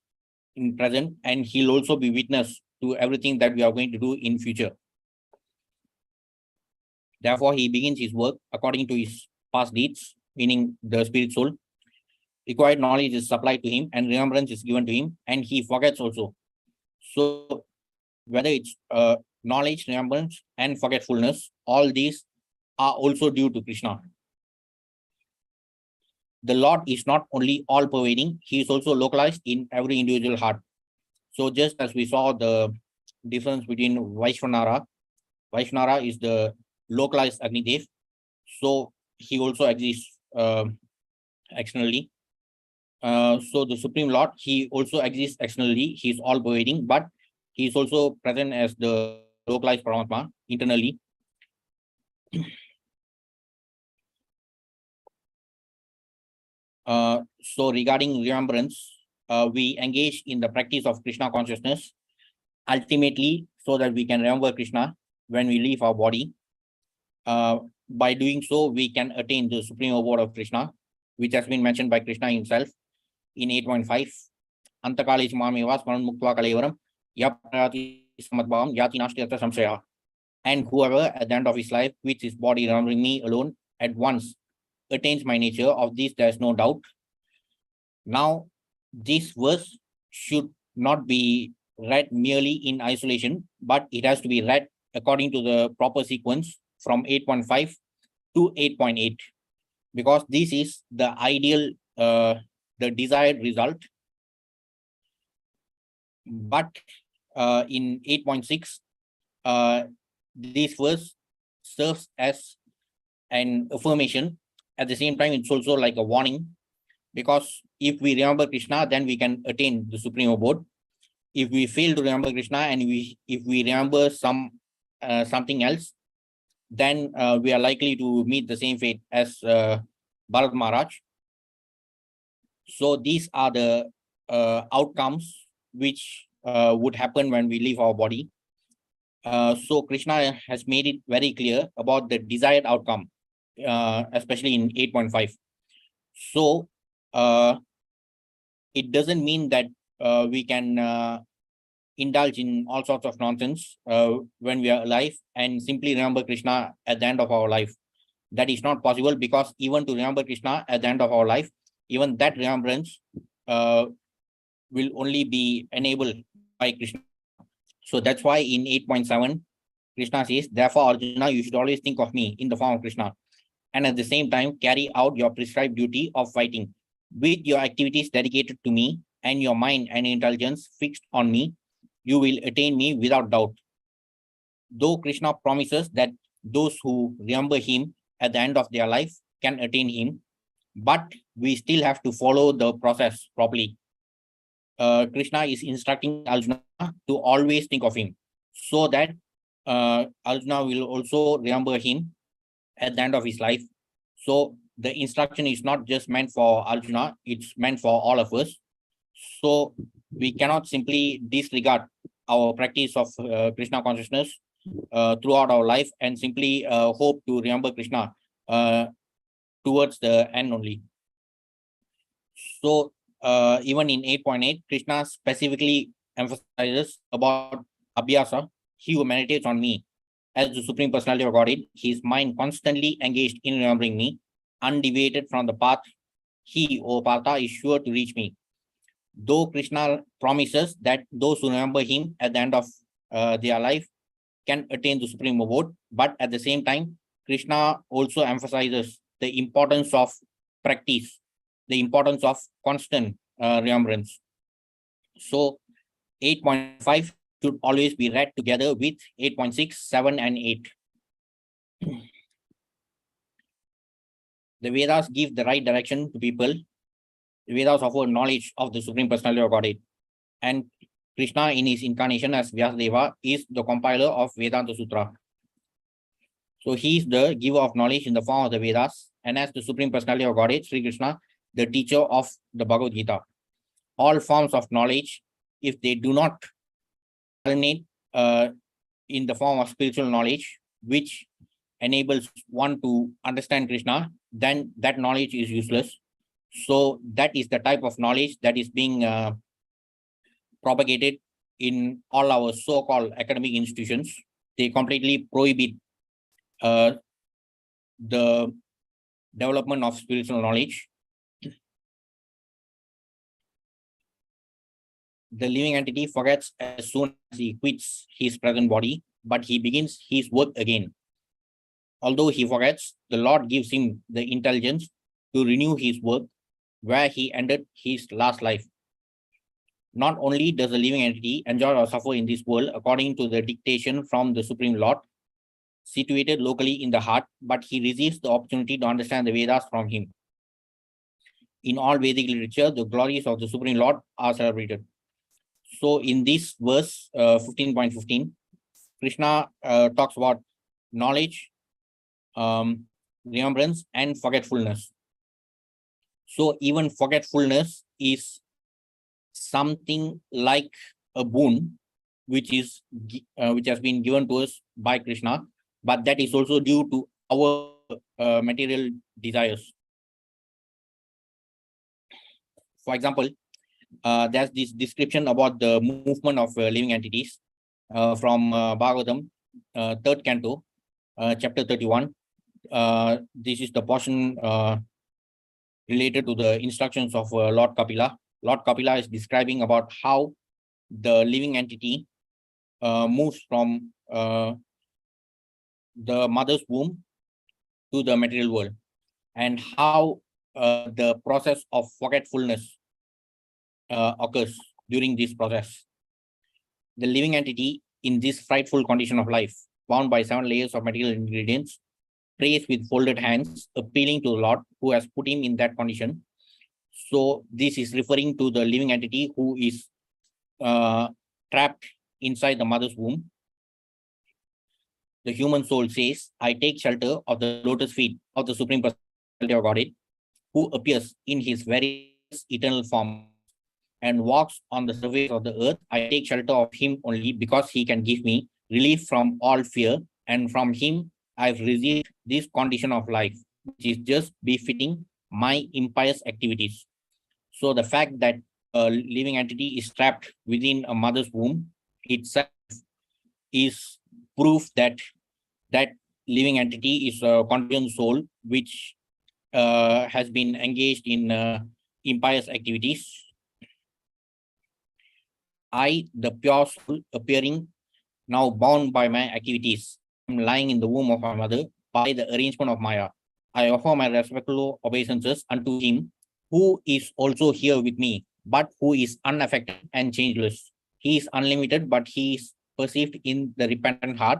[SPEAKER 1] in present, and he'll also be witness to everything that we are going to do in future. Therefore, he begins his work according to his past deeds, meaning the spirit soul. Required knowledge is supplied to him and remembrance is given to him, and he forgets also. So whether it's knowledge, remembrance, and forgetfulness, all these are also due to Krishna. The Lord is not only all-pervading, he is also localized in every individual heart. So just as we saw the difference between Vaishvanara is the localized Agni Dev, so he also exists externally. So the Supreme Lord, he also exists externally, he is all-pervading, but he is also present as the localized Paramatma internally. So regarding remembrance, we engage in the practice of Krishna consciousness, ultimately so that we can remember Krishna when we leave our body. By doing so, we can attain the supreme abode of Krishna, which has been mentioned by Krishna himself in 8.5. Antakale Mameva Smaran Muktva Kalevaram Yapati Samadbhavam Yati Nashti Atra Samshaya. And whoever at the end of his life quits his body remembering me alone at once attains my nature. Of this there is no doubt. Now, this verse should not be read merely in isolation, but it has to be read according to the proper sequence from 8.5 to 8.8, because this is the ideal, the desired result. But in 8.6, this verse serves as an affirmation. At the same time, it's also like a warning, because if we remember Krishna, then we can attain the supreme abode. If we fail to remember Krishna and if we remember something else, then we are likely to meet the same fate as Bharat Maharaj. So these are the outcomes which would happen when we leave our body. So Krishna has made it very clear about the desired outcome, especially in 8.5. So it doesn't mean that we can indulge in all sorts of nonsense when we are alive and simply remember Krishna at the end of our life. That is not possible, because even to remember Krishna at the end of our life, even that remembrance will only be enabled by Krishna. So that's why in 8.7, Krishna says, therefore, Arjuna, you should always think of me in the form of Krishna, and at the same time carry out your prescribed duty of fighting. With your activities dedicated to me and your mind and intelligence fixed on me, you will attain me without doubt. Though Krishna promises that those who remember him at the end of their life can attain him, but we still have to follow the process properly. Krishna is instructing Arjuna to always think of him, so that Arjuna will also remember him at the end of his life. So the instruction is not just meant for Arjuna, it's meant for all of us. So we cannot simply disregard our practice of Krishna consciousness throughout our life and simply hope to remember Krishna towards the end only. So even in 8.8, Krishna specifically emphasizes about Abhyasa, he who meditates on me as the Supreme Personality of Godhead, his mind constantly engaged in remembering me, undeviated from the path, he, O Partha, is sure to reach me. Though Krishna promises that those who remember him at the end of their life can attain the supreme abode, but at the same time, Krishna also emphasizes the importance of practice, the importance of constant remembrance. So 8.5 should always be read together with 8.6, 7, and 8. The Vedas give the right direction to people. The Vedas offer knowledge of the Supreme Personality of Godhead. And Krishna, in his incarnation as Vyasadeva, is the compiler of Vedanta Sutra. So he is the giver of knowledge in the form of the Vedas, and as the Supreme Personality of Godhead, Sri Krishna, the teacher of the Bhagavad Gita. All forms of knowledge, if they do not culminate in the form of spiritual knowledge, which enables one to understand Krishna, then that knowledge is useless. So that is the type of knowledge that is being propagated in all our so-called academic institutions. They completely prohibit the development of spiritual knowledge. The living entity forgets as soon as he quits his present body, but he begins his work again. Although he forgets, the Lord gives him the intelligence to renew his work where he ended his last life. Not only does the living entity enjoy or suffer in this world according to the dictation from the Supreme Lord, situated locally in the heart, but he receives the opportunity to understand the Vedas from him. In all Vedic literature, the glories of the Supreme Lord are celebrated. So in this verse 15.15, Krishna talks about knowledge, remembrance, and forgetfulness. So even forgetfulness is something like a boon, which has been given to us by Krishna, but that is also due to our material desires. For example, there's this description about the movement of living entities from Bhagavatam, 3rd canto, chapter 31. This is the portion related to the instructions of Lord Kapila. Lord Kapila is describing about how the living entity moves from the mother's womb to the material world, and how the process of forgetfulness occurs during this process. The living entity in this frightful condition of life, bound by 7 layers of material ingredients, prays with folded hands, appealing to the Lord who has put him in that condition. So this is referring to the living entity who is trapped inside the mother's womb. The human soul says, I take shelter of the lotus feet of the Supreme Personality of Godhead, who appears in his very eternal form and walks on the surface of the earth. I take shelter of him only because he can give me relief from all fear, and from him I've received this condition of life, which is just befitting my impious activities. So the fact that a living entity is trapped within a mother's womb itself is proof that that living entity is a contingent soul which has been engaged in impious activities. I, the pure soul, appearing now bound by my activities. I am lying in the womb of my mother by the arrangement of Maya. I offer my respectful obeisances unto him who is also here with me, but who is unaffected and changeless. He is unlimited, but he is perceived in the repentant heart.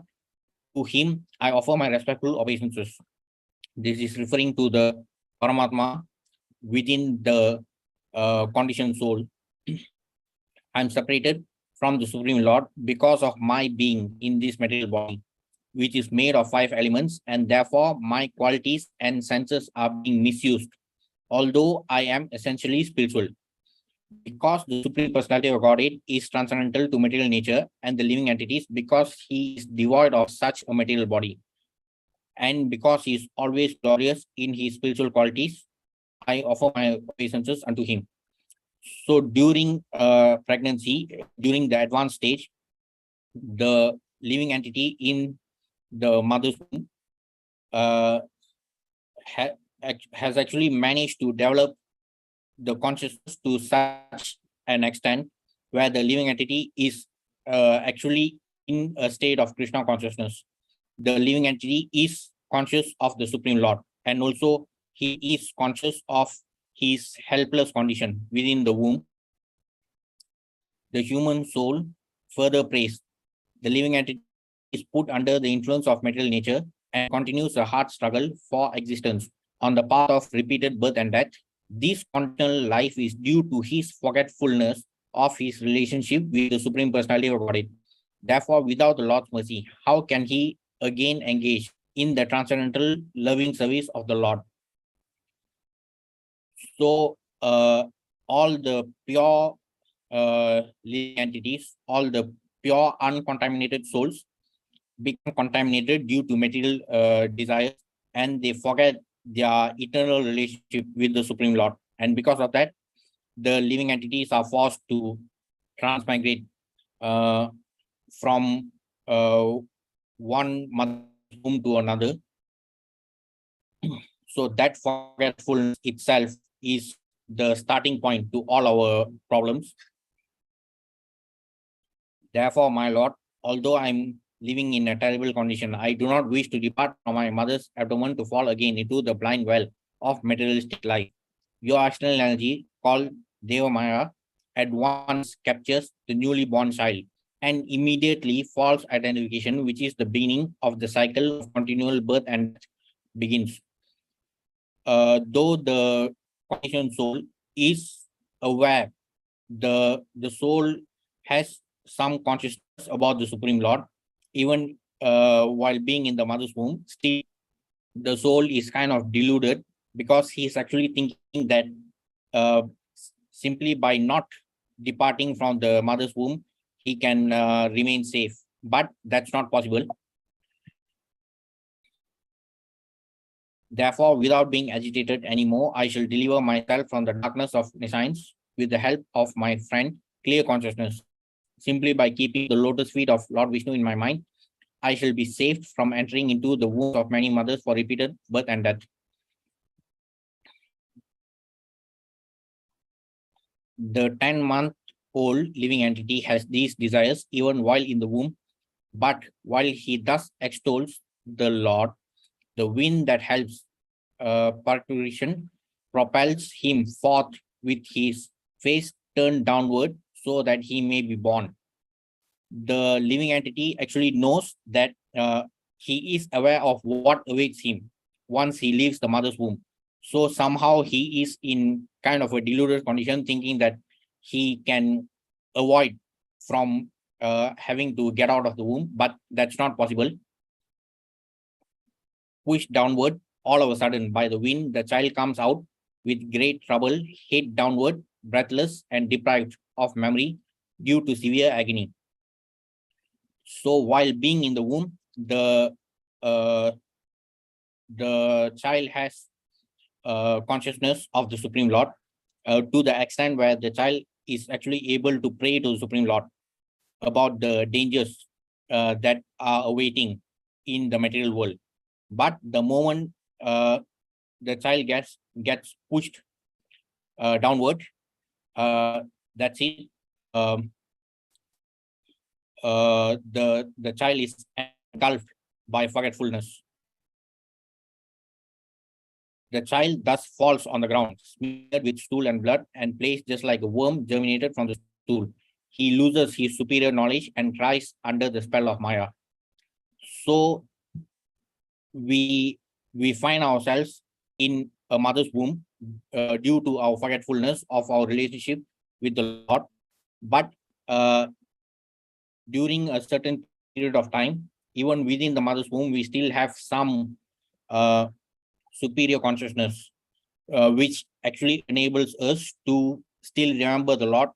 [SPEAKER 1] To him, I offer my respectful obeisances. This is referring to the Paramatma within the conditioned soul. I am separated from the Supreme Lord because of my being in this material body, which is made of 5 elements, and therefore my qualities and senses are being misused, although I am essentially spiritual. Because the Supreme Personality of Godhead is transcendental to material nature and the living entities, because he is devoid of such a material body, and because he is always glorious in his spiritual qualities, I offer my obeisances unto him. So during pregnancy, during the advanced stage, the living entity in the mother's womb has actually managed to develop the consciousness to such an extent where the living entity is actually in a state of Krishna consciousness. The living entity is conscious of the Supreme Lord, and also he is conscious of his helpless condition within the womb. The human soul further prays. The living entity is put under the influence of material nature and continues a hard struggle for existence on the path of repeated birth and death. This continual life is due to his forgetfulness of his relationship with the Supreme Personality of Godhead. Therefore, without the Lord's mercy, how can he again engage in the transcendental loving service of the Lord? So, all the pure living entities, all the pure uncontaminated souls become contaminated due to material desires, and they forget their eternal relationship with the Supreme Lord. And because of that, the living entities are forced to transmigrate from one mother's womb to another. So that forgetfulness itself is the starting point to all our problems. Therefore, my Lord, although I'm living in a terrible condition, I do not wish to depart from my mother's abdomen to fall again into the blind well of materialistic life. Your external energy, called Devamaya, at once captures the newly born child, and immediately false identification, which is the beginning of the cycle of continual birth and death, begins. Though the conditioned soul is aware, the soul has some consciousness about the Supreme Lord, even while being in the mother's womb. Still, the soul is kind of deluded because he is actually thinking that simply by not departing from the mother's womb, he can remain safe. But that's not possible. Therefore, without being agitated anymore, I shall deliver myself from the darkness of nescience with the help of my friend, clear consciousness. Simply by keeping the lotus feet of Lord Vishnu in my mind, I shall be saved from entering into the wombs of many mothers for repeated birth and death. The 10-month-old living entity has these desires even while in the womb, but while he thus extols the Lord, the wind that helps parturition propels him forth with his face turned downward so that he may be born. The living entity actually knows that he is aware of what awaits him once he leaves the mother's womb. So somehow he is in kind of a deluded condition, thinking that he can avoid from having to get out of the womb, but that's not possible. Pushed downward, all of a sudden by the wind, the child comes out with great trouble, head downward, breathless and deprived of memory due to severe agony. So while being in the womb, the child has consciousness of the Supreme Lord to the extent where the child is actually able to pray to the Supreme Lord about the dangers that are awaiting in the material world. But the moment the child gets pushed downward, that's it. the child is engulfed by forgetfulness. The child thus falls on the ground, smeared with stool and blood, and placed just like a worm germinated from the stool. He loses his superior knowledge and cries under the spell of Maya. So we find ourselves in a mother's womb due to our forgetfulness of our relationship with the Lord. But during a certain period of time, even within the mother's womb, we still have some superior consciousness, which actually enables us to still remember the Lord,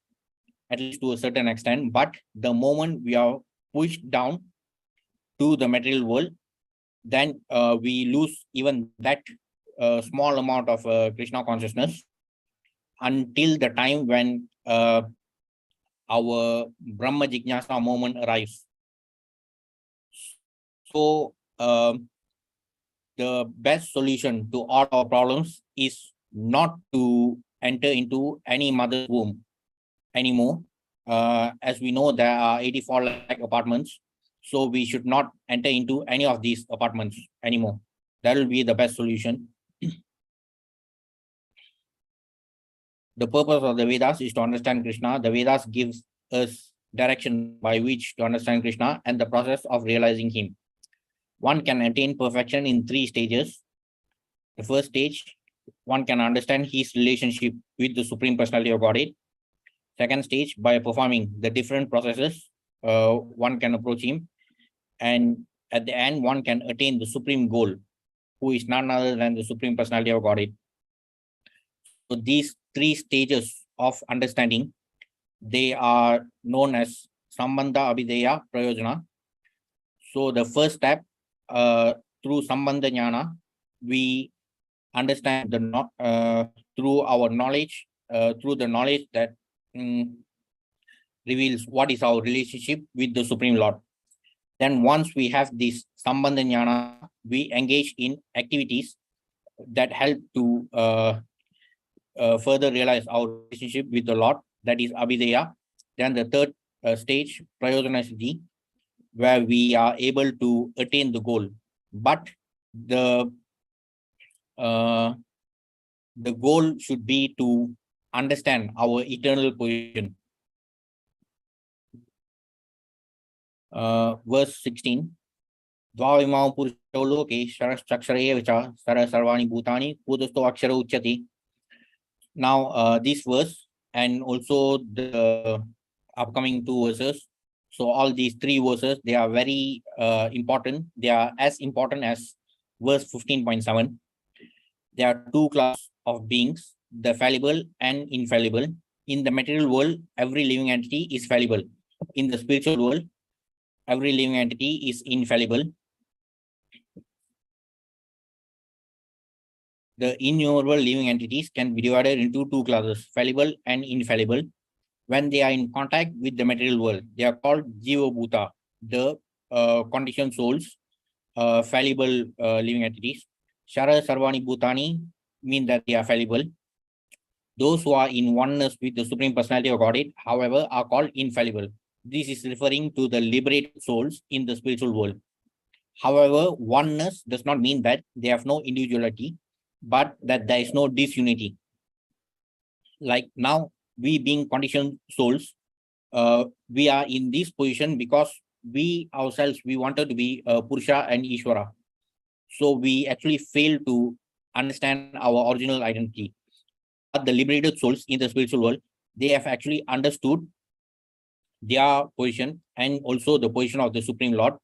[SPEAKER 1] at least to a certain extent. But the moment we are pushed down to the material world, then we lose even that small amount of Krishna consciousness until the time when our Brahma Jignasa moment arrives. So the best solution to all our problems is not to enter into any mother's womb anymore. As we know, there are 84 lakh apartments, so we should not enter into any of these apartments anymore. That will be the best solution. The purpose of the Vedas is to understand Krishna. The Vedas gives us direction by which to understand Krishna and the process of realizing him. One can attain perfection in 3 stages. The first stage, one can understand his relationship with the Supreme Personality of Godhead. Second stage, by performing the different processes, one can approach him. And at the end, one can attain the supreme goal, who is none other than the Supreme Personality of Godhead. So these 3 stages of understanding, they are known as Sambandha, Abhideya, Prayojana. So the first step, through Sambandha Jnana, we understand through our knowledge, through the knowledge that reveals what is our relationship with the Supreme Lord. Then once we have this Sambandha Jnana, we engage in activities that help to further realize our relationship with the Lord, that is Abhideya. Then the third stage, Prayojana Siddhi, where we are able to attain the goal. But the goal should be to understand our eternal position. Verse 16. Dvavimau Puruṣo loke Sharaschakshare Vicha Sara Sarvani Bhutani Pudusto Akshara Uchyati. Now, this verse and also the upcoming 2 verses. So all these 3 verses, they are very important. They are as important as verse 15.7. There are 2 classes of beings, the fallible and infallible. In the material world, every living entity is fallible. In the spiritual world, every living entity is infallible. The innumerable living entities can be divided into 2 classes, fallible and infallible. When they are in contact with the material world, they are called Jiva Bhuta, the conditioned souls, fallible living entities. Shara Sarvani Bhutani mean that they are fallible. Those who are in oneness with the Supreme Personality of Godhead, however, are called infallible. This is referring to the liberated souls in the spiritual world. However, oneness does not mean that they have no individuality, but that there is no disunity. Like now, we being conditioned souls, we are in this position because we ourselves, we wanted to be Purusha and Ishvara. So we actually fail to understand our original identity. But the liberated souls in the spiritual world, they have actually understood their position and also the position of the Supreme Lord.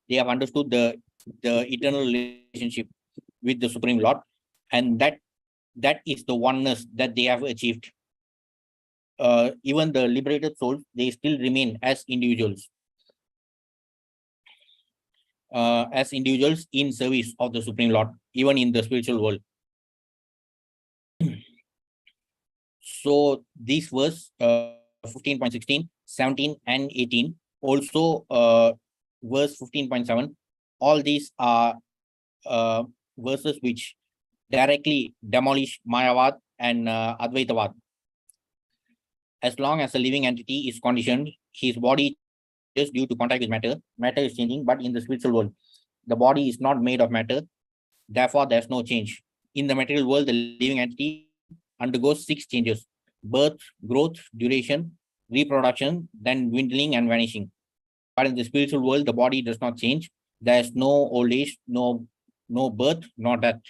[SPEAKER 1] They have understood the eternal relationship with the Supreme Lord, and that is the oneness that they have achieved. Even the liberated souls, they still remain as individuals. In service of the Supreme Lord, even in the spiritual world. So this verse 15.16, 17, and 18, also verse 15.7, all these are verses which directly demolish Mayavad and Advaitavad. As long as a living entity is conditioned, his body changes due to contact with matter. Matter is changing, but in the spiritual world, the body is not made of matter. Therefore, there's no change. In the material world, the living entity undergoes 6 changes: birth, growth, duration, reproduction, then dwindling and vanishing. But in the spiritual world, the body does not change. There's no old age, no birth, no death.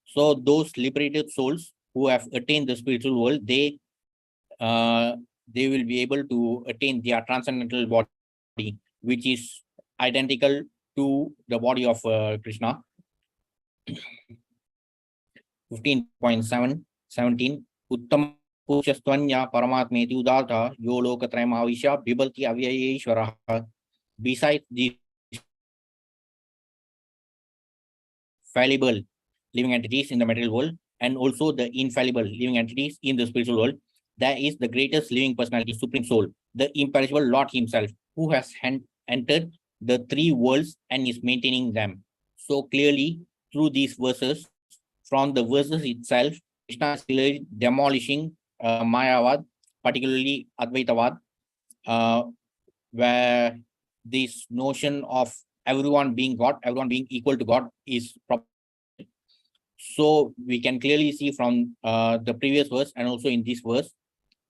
[SPEAKER 1] So those liberated souls who have attained the spiritual world, they will be able to attain their transcendental body, which is identical to the body of Krishna. 15.17 Uttama Puruṣottama Paramatmeti Udartha Yo Lokatrayam Avisha Bibhalti Avyayeshwaraha. Besides the fallible living entities in the material world and also the infallible living entities in the spiritual world, there is the greatest living personality, Supreme Soul, the imperishable Lord Himself, who has entered the 3 worlds and is maintaining them. So clearly, through these verses, from the verses itself, Krishna is clearly demolishing Mayavad, particularly Advaitavad, where this notion of everyone being God, everyone being equal to God is proper. So we can clearly see from the previous verse and also in this verse,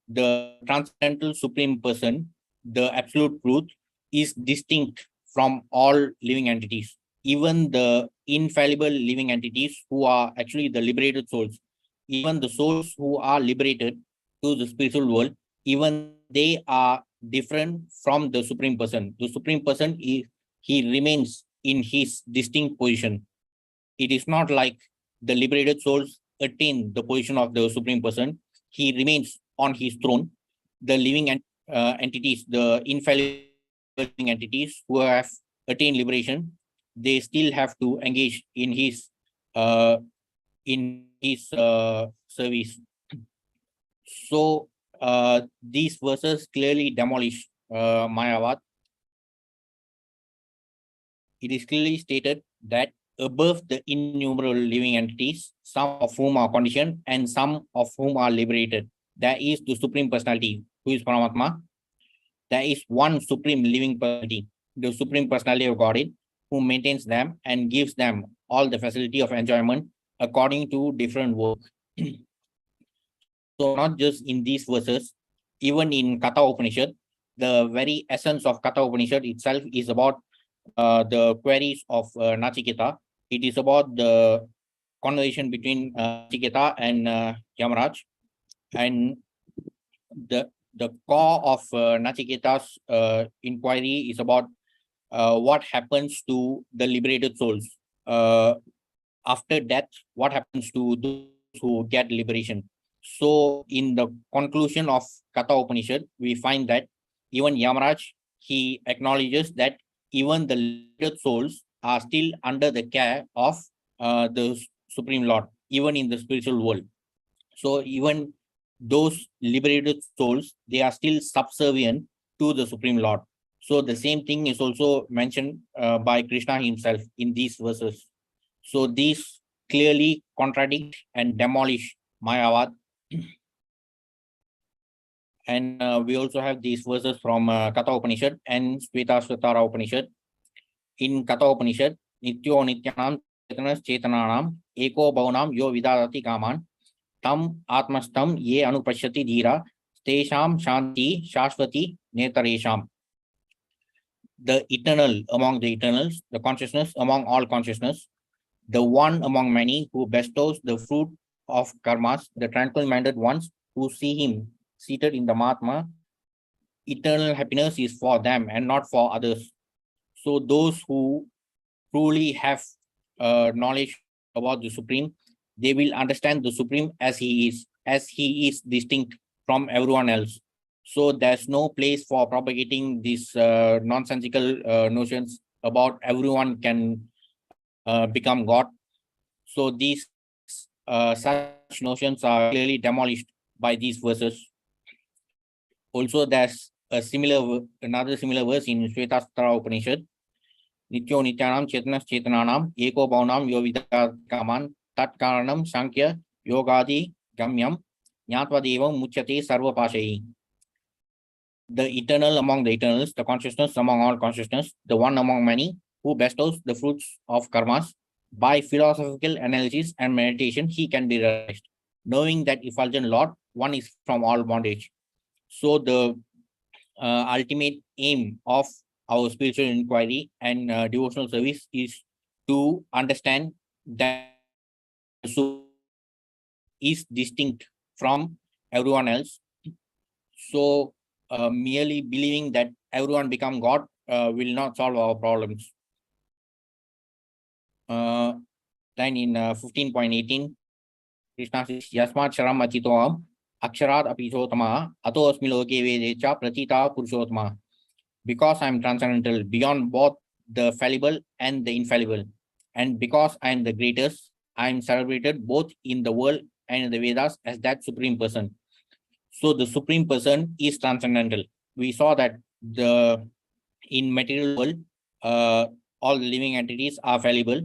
[SPEAKER 1] the transcendental supreme person, the absolute truth, is distinct from all living entities. Even the infallible living entities who are actually the liberated souls, even the souls who are liberated to the spiritual world, even they are different from the supreme person. The supreme person he remains in his distinct position. It is not like the liberated souls attain the position of the supreme person. He remains on his throne. The living entities, the infallible living entities who have attained liberation, they still have to engage in his service. So these verses clearly demolish Mayavad. It is clearly stated that above the innumerable living entities, some of whom are conditioned and some of whom are liberated, there is the Supreme Personality, who is Paramatma. There is one Supreme Living Personality, the Supreme Personality of Godhead, who maintains them and gives them all the facility of enjoyment according to different work. So not just in these verses, even in Katha Upanishad, the very essence of Katha Upanishad itself is about the queries of Nachiketa. It is about the conversation between Nachiketa and Yamaraj, and the core of Nachiketa's inquiry is about what happens to the liberated souls after death. What happens to those who get liberation? So, in the conclusion of Katha Upanishad, we find that even Yamaraj, he acknowledges that even the liberated souls are still under the care of the Supreme Lord, even in the spiritual world. So even those liberated souls, they are still subservient to the Supreme Lord. So the same thing is also mentioned by Krishna himself in these verses. So these clearly contradict and demolish Mayavad. And we also have these verses from Katha Upanishad and Shvetashvatara Upanishad. In Katha Upanishad, Nityo Nityanam Chetanas Chetananam Eko Bhavanam Yo Vidadati Kaman Tam Atmastam Ye Anupashyati Dhira Stesham Shanti Shashvati Netaresham. The eternal among the eternals, the consciousness among all consciousness, the one among many who bestows the fruit of karmas, the tranquil-minded ones who see him seated in the Mahatma, eternal happiness is for them and not for others. So those who truly have knowledge about the Supreme, they will understand the Supreme as he is distinct from everyone else. So there's no place for propagating these nonsensical notions about everyone can become God. So these such notions are clearly demolished by these verses. Also, there's another similar verse in Shvetashvatara Upanishad. Nityo Nityanam Chetanas Chetananam Eko Bhavanam Yo Vidakaman Tat Karanam Sankhya Yogadi Gamyam Nyatva Devam Muchyate Sarva Pashayi. the eternal among the eternals, the consciousness among all consciousness, the one among many, who bestows the fruits of karmas. By philosophical analysis and meditation, he can be realized, knowing that effulgent Lord, one is from all bondage. So the ultimate aim of our spiritual inquiry and devotional service is to understand that the is distinct from everyone else. So merely believing that everyone become God will not solve our problems. Then in 15.18, Krishna says, Yasmat Sharam Achitoam Aksharat Puruṣottama Ato Asmi Loke Vedecha Pratita Puruṣottama. Because I am transcendental beyond both the fallible and the infallible, and because I am the greatest, I am celebrated both in the world and in the Vedas as that supreme person. So the supreme person is transcendental. We saw that in material world, all the living entities are fallible.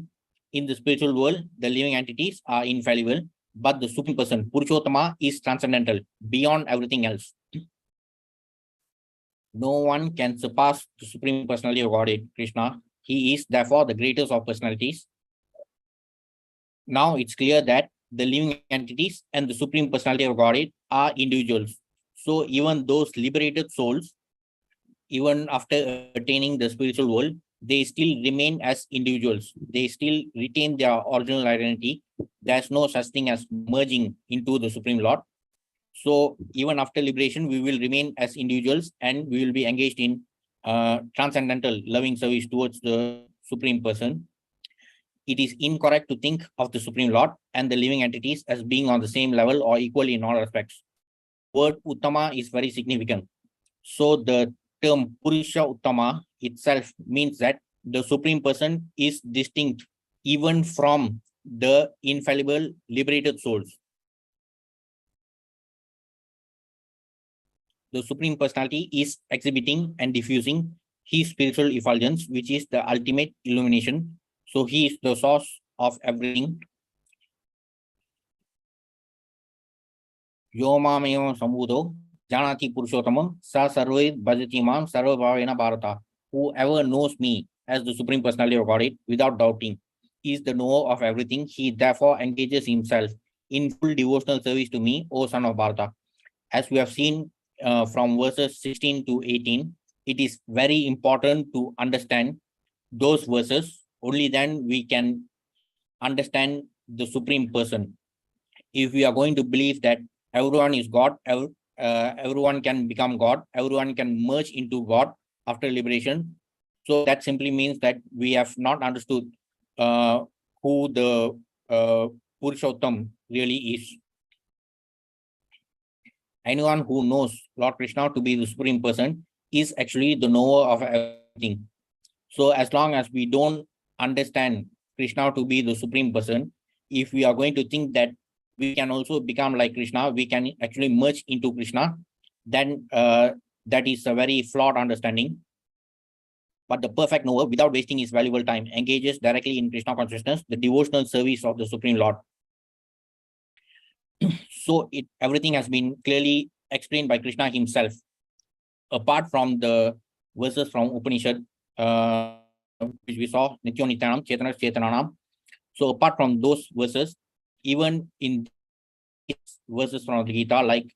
[SPEAKER 1] In the spiritual world, the living entities are infallible, but the supreme person, Puruṣottama, is transcendental, beyond everything else. No one can surpass the supreme personality of Godhead, Krishna. He is therefore the greatest of personalities. Now it's clear that the living entities and the supreme personality of Godhead are individuals. So even those liberated souls, even after attaining the spiritual world, they still remain as individuals. They still retain their original identity. There's no such thing as merging into the Supreme Lord. So even after liberation, we will remain as individuals and we will be engaged in transcendental loving service towards the Supreme Person. It is incorrect to think of the Supreme Lord and the living entities as being on the same level or equal in all respects. Word Uttama is very significant. So the term Puruṣottama itself means that the Supreme Person is distinct even from the infallible liberated souls. The Supreme Personality is exhibiting and diffusing his spiritual effulgence, which is the ultimate illumination. So he is the source of everything. Yomamayo Sambudo, Janati Puruṣottama, Sa Sarve Bhajati Mam Sarva Bhavena Bharata. Whoever knows me as the Supreme Personality of Godhead without doubting is the knower of everything. He therefore engages himself in full devotional service to me, O son of Bharata. As we have seen from verses 16 to 18, it is very important to understand those verses. Only then we can understand the Supreme Person. If we are going to believe that everyone is God, everyone can become God, everyone can merge into God after liberation, so that simply means that we have not understood who the Puruṣottam really is. Anyone who knows Lord Krishna to be the Supreme Person is actually the knower of everything. So as long as we don't understand Krishna to be the Supreme Person, if we are going to think that we can also become like Krishna, we can actually merge into Krishna, then that is a very flawed understanding. But the perfect knower, without wasting his valuable time, engages directly in Krishna consciousness, the devotional service of the Supreme Lord. So everything has been clearly explained by Krishna himself. Apart from the verses from Upanishad, which we saw, Nityo Nityanam, Chetana Chetananam. So apart from those verses, even in verses from the Gita, like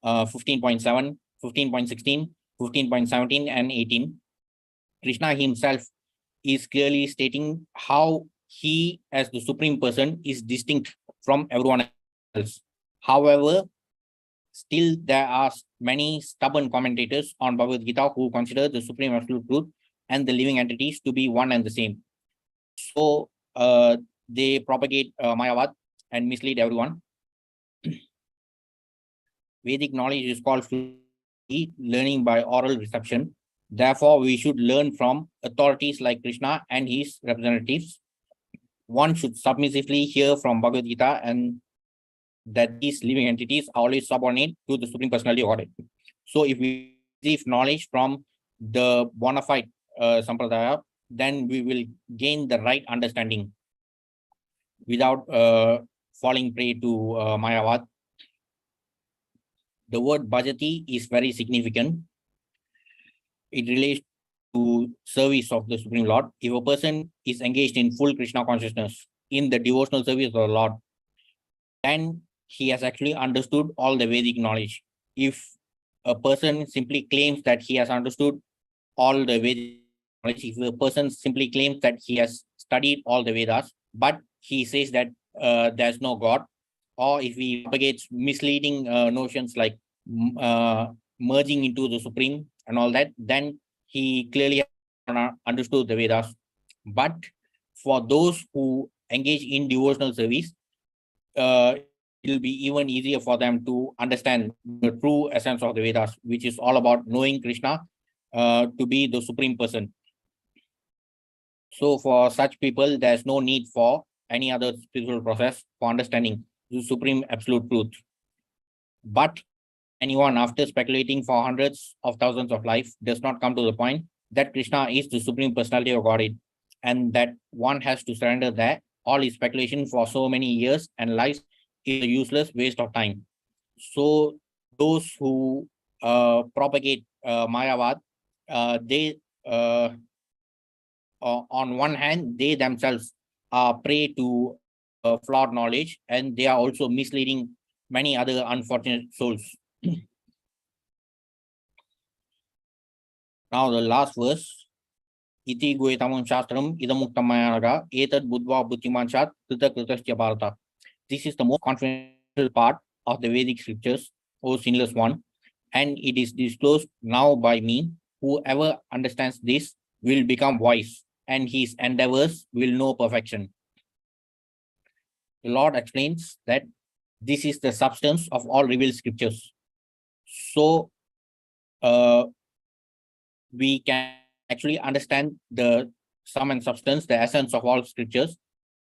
[SPEAKER 1] 15.7, 15.16, 15.17, and 18, Krishna himself is clearly stating how he, as the Supreme Person, is distinct from everyone else. However, still there are many stubborn commentators on Bhagavad Gita who consider the Supreme Absolute Truth and the living entities to be one and the same. So they propagate Mayavad and mislead everyone. Vedic knowledge is called learning by oral reception. Therefore, we should learn from authorities like Krishna and his representatives. One should submissively hear from Bhagavad Gita and that these living entities are always subordinate to the Supreme Personality of Godhead. So if we receive knowledge from the bona fide Sampradaya, then we will gain the right understanding without falling prey to Mayavad. The word bhajati is very significant. it relates to service of the Supreme Lord. If a person is engaged in full Krishna consciousness in the devotional service of the Lord, then he has actually understood all the Vedic knowledge. If a person simply claims that he has understood all the Vedic knowledge, if a person simply claims that he has studied all the Vedas, but he says that there's no God, or if he propagates misleading notions like merging into the Supreme and all that, then he clearly understood the Vedas. But for those who engage in devotional service, it will be even easier for them to understand the true essence of the Vedas, which is all about knowing Krishna to be the Supreme Person. So for such people, there's no need for any other spiritual process for understanding the Supreme Absolute Truth. But anyone, after speculating for hundreds of thousands of life, does not come to the point that Krishna is the Supreme Personality of Godhead, and that one has to surrender that all his speculation for so many years and lives is a useless waste of time. So those who propagate Mayavad, they on one hand, they themselves are prey to flawed knowledge, and they are also misleading many other unfortunate souls. Now the last verse, iti goetamam shastram idamuktamaya etad budva buddhimanshat krita kritasya bharata. This is the most confidential part of the Vedic scriptures, O sinless one, and it is disclosed now by me. Whoever understands this will become wise, and his endeavors will know perfection. The Lord explains that this is the substance of all revealed scriptures. So we can actually understand the sum and substance, the essence of all scriptures,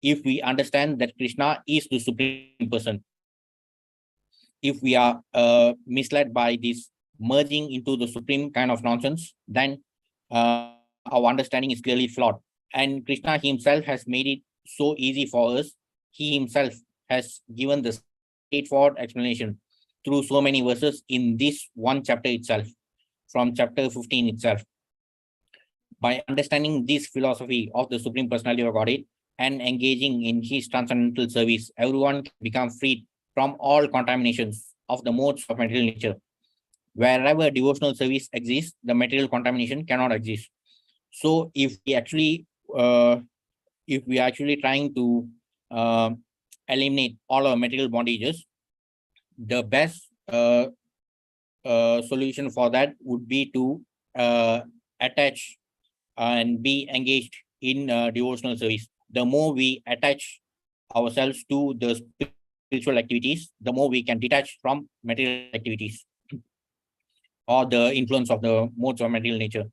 [SPEAKER 1] if we understand that Krishna is the Supreme Person. If we are misled by this merging into the Supreme kind of nonsense, then our understanding is clearly flawed. And Krishna himself has made it so easy for us. He himself has given the straightforward explanation through so many verses in this one chapter itself, from chapter 15 itself. By understanding this philosophy of the Supreme Personality of Godhead and engaging in his transcendental service, everyone can become freed from all contaminations of the modes of material nature. Wherever devotional service exists, the material contamination cannot exist. So if we are actually trying to eliminate all our material bondages, the best solution for that would be to attach and be engaged in devotional service. The more we attach ourselves to the spiritual activities, the more we can detach from material activities or the influence of the modes of material nature.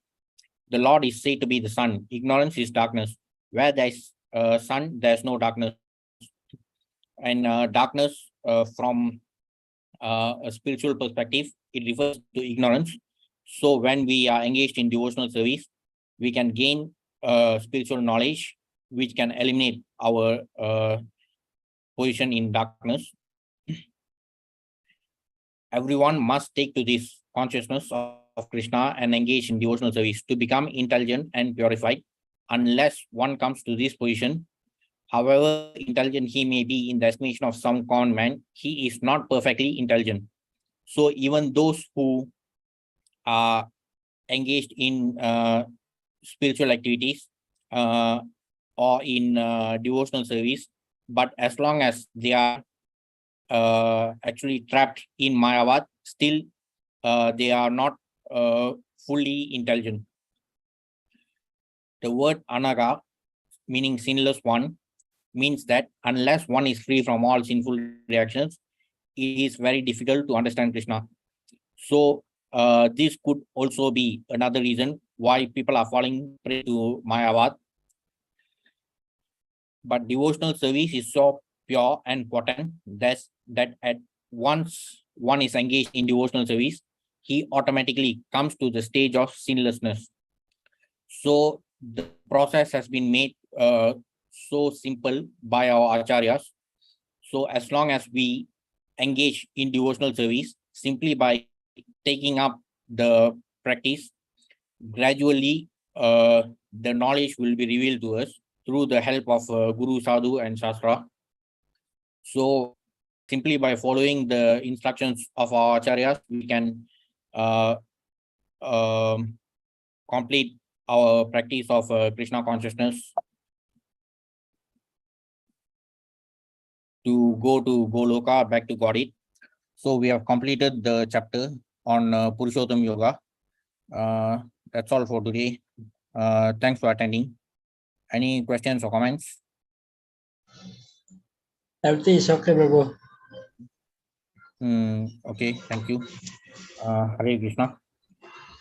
[SPEAKER 1] The Lord is said to be the sun. Ignorance is darkness. Where there is sun, there is no darkness. And darkness from a spiritual perspective, it refers to ignorance. So when we are engaged in devotional service, we can gain spiritual knowledge, which can eliminate our position in darkness. Everyone must take to this consciousness of Krishna and engage in devotional service to become intelligent and purified. Unless one comes to this position, however intelligent he may be in the estimation of some common man, he is not perfectly intelligent. So even those who are engaged in spiritual activities or in devotional service, but as long as they are actually trapped in Mayavad, still they are not fully intelligent. The word anaga, meaning sinless one, means that unless one is free from all sinful reactions, it is very difficult to understand Krishna. So this could also be another reason why people are falling prey to Mayavad. But devotional service is so pure and potent that at once one is engaged in devotional service, he automatically comes to the stage of sinlessness. So the process has been made so simple by our acharyas. So as long as we engage in devotional service, simply by taking up the practice, gradually the knowledge will be revealed to us through the help of Guru, Sadhu, and Shastra. So simply by following the instructions of our acharyas, we can complete our practice of Krishna consciousness to go to Goloka, back to Godhead. So we have completed the chapter on Puruṣottama Yoga. That's all for today. Thanks for attending. Any questions or comments?
[SPEAKER 2] Everything is okay, Prabhu.
[SPEAKER 1] Okay, thank you. Hare Krishna.